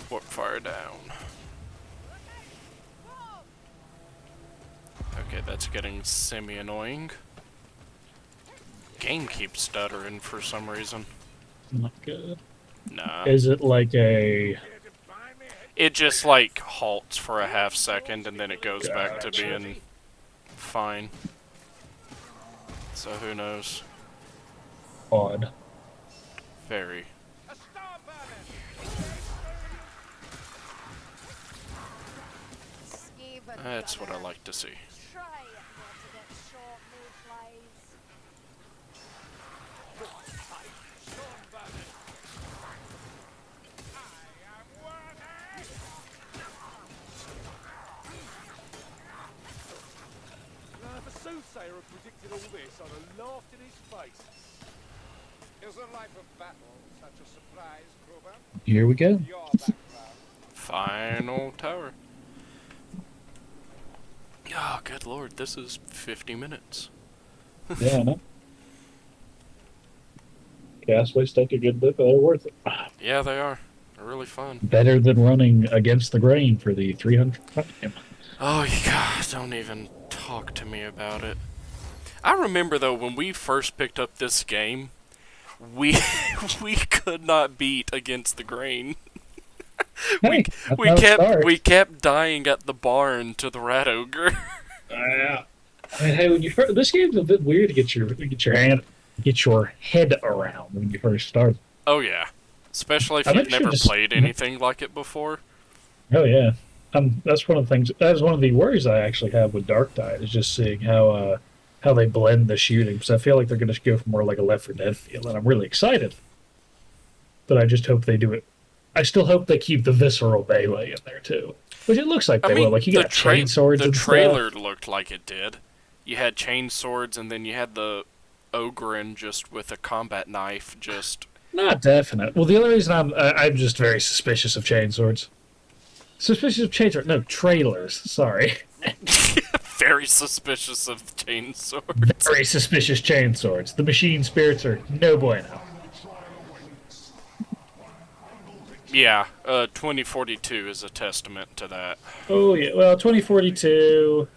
Speaker 1: Warp fire down. Okay, that's getting semi-annoying. Game keeps stuttering for some reason.
Speaker 2: Not good.
Speaker 1: Nah.
Speaker 2: Is it like a...
Speaker 1: It just, like, halts for a half second and then it goes back to
Speaker 2: Gotcha.
Speaker 1: being fine. So who knows?
Speaker 2: odd?
Speaker 1: Very.
Speaker 3: A star vermin.
Speaker 1: That's what I like to see.
Speaker 4: Try not to get short, mayflies.
Speaker 3: Now, if a soothsayer had predicted all this, I'd have laughed in his face.
Speaker 6: Is the life of battle such a surprise, Grover?
Speaker 2: Here we go.
Speaker 6: Your background.
Speaker 1: Final tower. Oh, good lord, this is 50 minutes.
Speaker 2: Yeah, I know. Castways take a good bit, but they're worth it.
Speaker 1: Yeah, they are. They're really fun.
Speaker 2: Better than running against the grain for the 300 time.
Speaker 1: Oh, you God, don't even talk to me about it. I remember, though, when we first picked up this game, we we could not beat against the grain.
Speaker 2: Hey, that's
Speaker 1: We
Speaker 2: how it
Speaker 1: kept
Speaker 2: starts.
Speaker 1: dying at the barn to the rat ogre.
Speaker 2: Yeah. I mean, hey, when you first, this game's a bit weird to get your head around when you first start.
Speaker 1: Oh yeah, especially if
Speaker 2: I'm
Speaker 1: you've
Speaker 2: actually
Speaker 1: never
Speaker 2: just-
Speaker 1: played anything like it before.
Speaker 2: Oh yeah, that's one of the things. That's one of the worries I actually have with Dark Tide is just seeing how they blend the shooting because I feel like they're going to go for more like a Left 4 Dead feel, and I'm really excited. But I just hope they do it. I still hope they keep the visceral melee in there too, which it looks like
Speaker 1: I
Speaker 2: they
Speaker 1: mean,
Speaker 2: will. Like you got chain swords
Speaker 1: the
Speaker 2: and
Speaker 1: trailer
Speaker 2: stuff.
Speaker 1: looked like it did. You had chain swords, and then you had the ogre just with a combat knife. Just
Speaker 2: Not definite. Well, the only reason I'm just very suspicious of chain swords. Suspicious of chain swords? No, trailers. Sorry.
Speaker 1: very suspicious of chain swords.
Speaker 2: Very suspicious chain swords. The machine spirits are no bueno.
Speaker 1: Yeah, 2042 is a testament to that.
Speaker 2: Oh yeah. Well, 2042.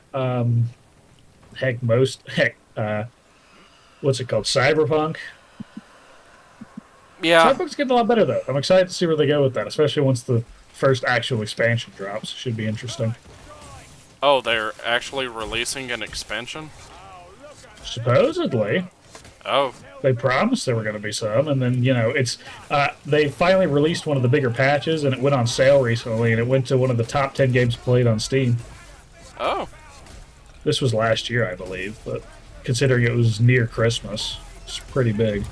Speaker 2: What's it called? Cyberpunk.
Speaker 1: Yeah.
Speaker 2: Cyberpunk's getting a lot better though. I'm excited to see where they go with that, especially once the first actual expansion drops. Should be interesting.
Speaker 1: Oh, they're actually releasing an expansion?
Speaker 2: Supposedly.
Speaker 1: Oh,
Speaker 2: They promised there were going to be some, and then they finally released one of the bigger patches, and it went on sale recently, and it went to one of the top 10 games played on Steam.
Speaker 1: oh.
Speaker 2: This was last year, I believe, but considering it was near Christmas, it's pretty big.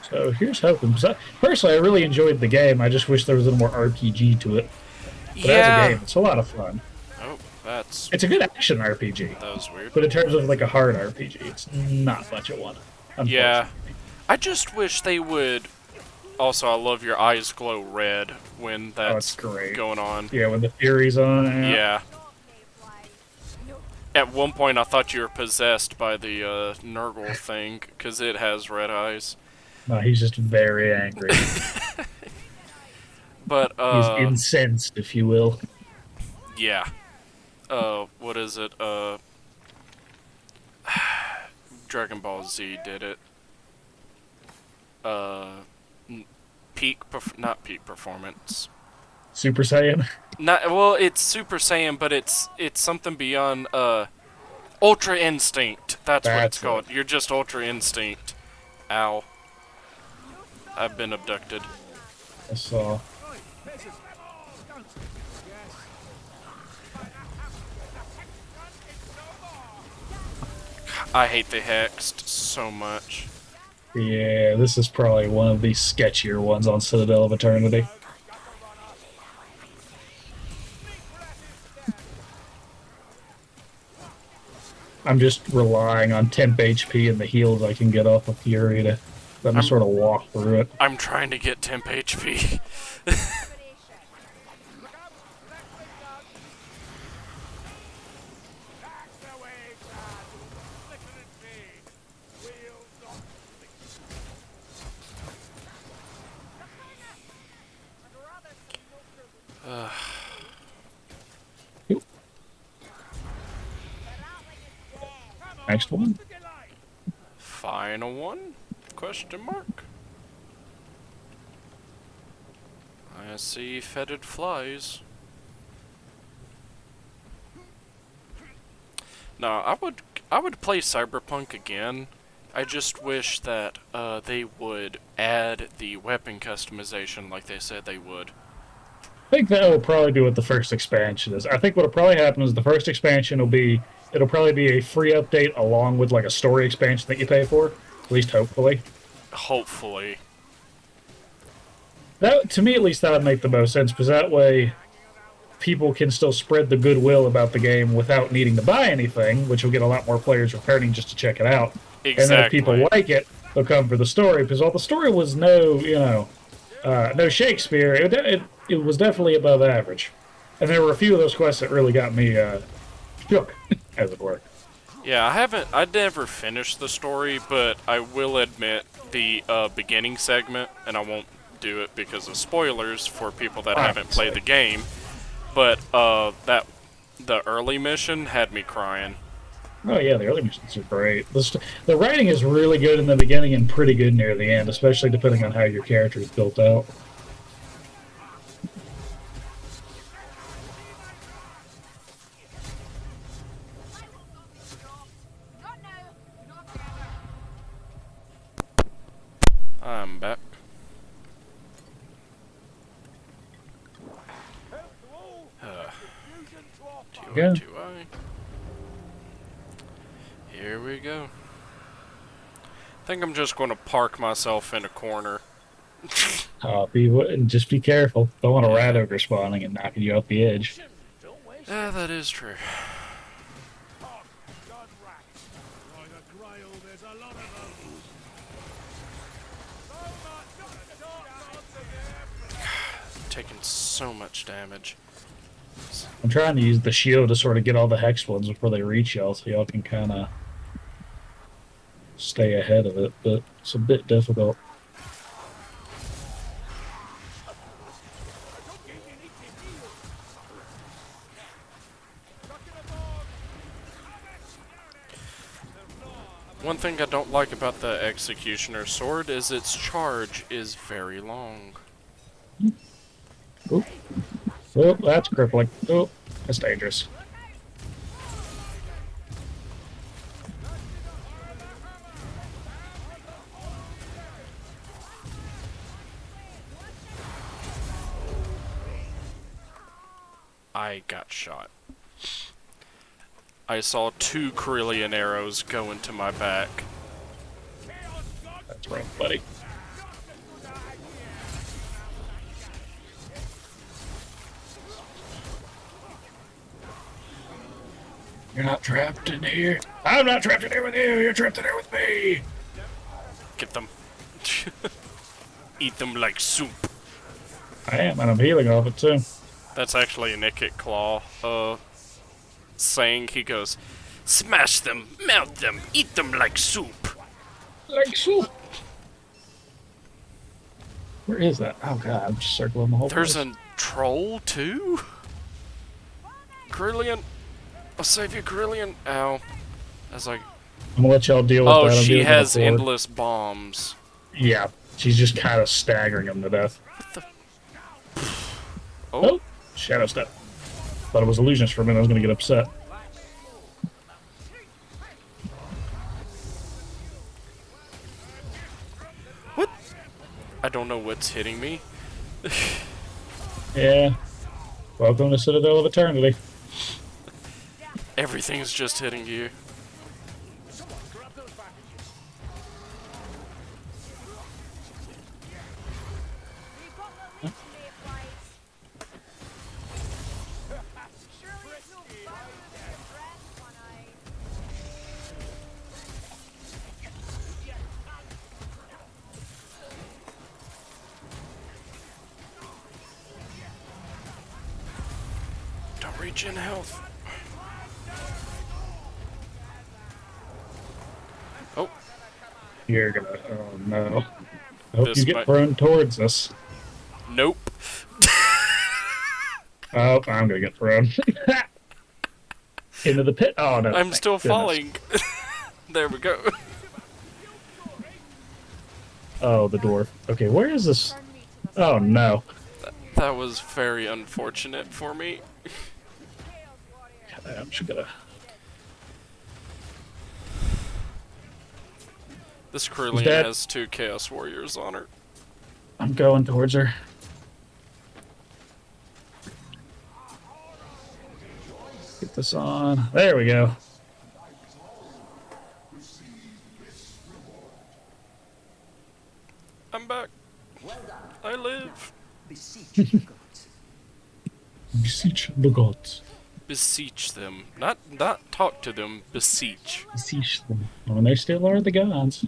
Speaker 2: So here's hoping. 'Cause personally, I really enjoyed the game. I just wish there was a little more RPG to it. But as a game, it's a lot of fun.
Speaker 1: Oh, that's...
Speaker 2: It's a good action RPG.
Speaker 1: That was weird.
Speaker 2: But in terms of like a hard RPG, it's not much of one.
Speaker 1: Yeah. I just wish they would... Also, I love your eyes glow red when that's
Speaker 2: great.
Speaker 1: going on.
Speaker 2: Yeah, when the Fury's on.
Speaker 1: Yeah.
Speaker 4: Mayflies.
Speaker 1: At one point, I thought you were possessed by the Nurgle thing, because it has red eyes.
Speaker 2: No, he's just very angry.
Speaker 1: But,
Speaker 2: He's incensed, if you will.
Speaker 1: yeah. What is it? Dragon Ball Z did it. Not peak performance.
Speaker 2: Super Saiyan.
Speaker 1: Not well. It's Super Saiyan, but it's something beyond Ultra Instinct. That's what it's
Speaker 2: That's
Speaker 1: called. You're just Ultra Instinct. Ow. I've been abducted.
Speaker 2: I saw.
Speaker 1: I hate the Hexed so much.
Speaker 2: Yeah, this is probably one of the sketchier ones on Citadel of Eternity. I'm just relying on temp HP and the heals I can get off of Fury to let me sort of walk through it.
Speaker 1: I'm trying to get temp HP.
Speaker 2: Next one.
Speaker 1: Final one? Question mark? I see fetid flies. No, I would play Cyberpunk again, I just wish that they would add the weapon customization like they said they would.
Speaker 2: I think that will probably be what the first expansion is. I think what'll probably happen is the first expansion it'll probably be a free update along with like a story expansion that you pay for, at least hopefully.
Speaker 1: Hopefully.
Speaker 2: That, to me at least, that would make the most sense, because that way people can still spread the goodwill about the game without needing to buy anything, which will get a lot more players returning just to check it out.
Speaker 1: Exactly.
Speaker 2: And then if people like it, they'll come for the story, because while the story was no Shakespeare, it was definitely above average. And there were a few of those quests that really got me shook, as it were.
Speaker 1: Yeah, I never finished the story, but I will admit the beginning segment, and I won't do it because of spoilers for people that haven't played the game, but the early mission had me crying.
Speaker 2: Oh yeah, the early missions are great. The writing is really good in the beginning and pretty good near the end, especially depending on how your character is built out.
Speaker 1: I'm back.
Speaker 2: Yeah.
Speaker 1: 2I. Here we go. I think I'm just going to park myself in a corner.
Speaker 2: Just be careful. Don't want a rat ogre spawning and knocking you off the edge.
Speaker 1: Yeah, that is true.
Speaker 3: Gun rats. Like a Grail, there's a lot of them.
Speaker 1: Taking so much damage.
Speaker 2: I'm trying to use the shield to sort of get all the hex ones before they reach y'all, so y'all can kind of stay ahead of it, but it's a bit difficult.
Speaker 1: One thing I don't like about the Executioner sword is its charge is very long.
Speaker 2: Oh, oh, that's crippling. Oh, that's dangerous.
Speaker 1: I got shot. I saw 2 Carillion arrows go into my back.
Speaker 2: That's right, buddy. You're not trapped in here. I'm not trapped in here with you. You're trapped in here with me.
Speaker 1: Get them. Eat them like soup.
Speaker 2: I am, and I'm healing off it too.
Speaker 1: That's actually a Nickit Claw saying. He goes, smash them, melt them, eat them like soup.
Speaker 2: Like soup. Where is that? Oh god, I'm just circling the whole
Speaker 1: There's
Speaker 2: place.
Speaker 1: a troll too? Carillion? I'll save you, Carillion. Ow. As I...
Speaker 2: I'm gonna let y'all deal with that.
Speaker 1: Oh,
Speaker 2: I'm
Speaker 1: she
Speaker 2: dealing with
Speaker 1: has
Speaker 2: the horde.
Speaker 1: endless bombs.
Speaker 2: Yeah, she's just kind of staggering them to death.
Speaker 1: Oh,
Speaker 2: Oh, shadow step. Thought it was illusions for a minute. I was gonna get upset.
Speaker 1: what? I don't know what's hitting me.
Speaker 2: Yeah. Welcome to Citadel of Eternity.
Speaker 1: Everything's just hitting you.
Speaker 4: We've got the least near place. Surely it's no fun to dress one eye.
Speaker 1: Don't reach in health. Oh,
Speaker 2: You're gonna. Oh no. I hope
Speaker 1: This
Speaker 2: you get
Speaker 1: might-
Speaker 2: thrown towards us.
Speaker 1: nope.
Speaker 2: Oh, I'm gonna get thrown. Into the pit. Oh no.
Speaker 1: I'm
Speaker 2: thank
Speaker 1: still
Speaker 2: goodness.
Speaker 1: falling. There we go.
Speaker 2: Oh, the dwarf. Okay, where is this?
Speaker 4: Turn me to the
Speaker 2: Oh no.
Speaker 1: That was very unfortunate for me.
Speaker 2: I'm just gonna.
Speaker 1: This Cerulean
Speaker 2: dead.
Speaker 1: has 2 Chaos Warriors on her.
Speaker 2: I'm going towards her. Get this on. There we go.
Speaker 1: I'm back.
Speaker 5: Well done.
Speaker 1: I live.
Speaker 5: Beseech the gods.
Speaker 2: Beseech the gods.
Speaker 1: Beseech them. Not talk to them, beseech.
Speaker 2: Beseech them. Oh, and they still are the gods.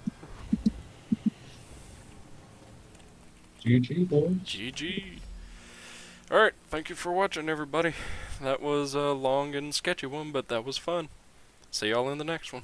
Speaker 2: GG, boys.
Speaker 1: GG. Alright, thank you for watching, everybody. That was a long and sketchy one, but that was fun. See y'all in the next one.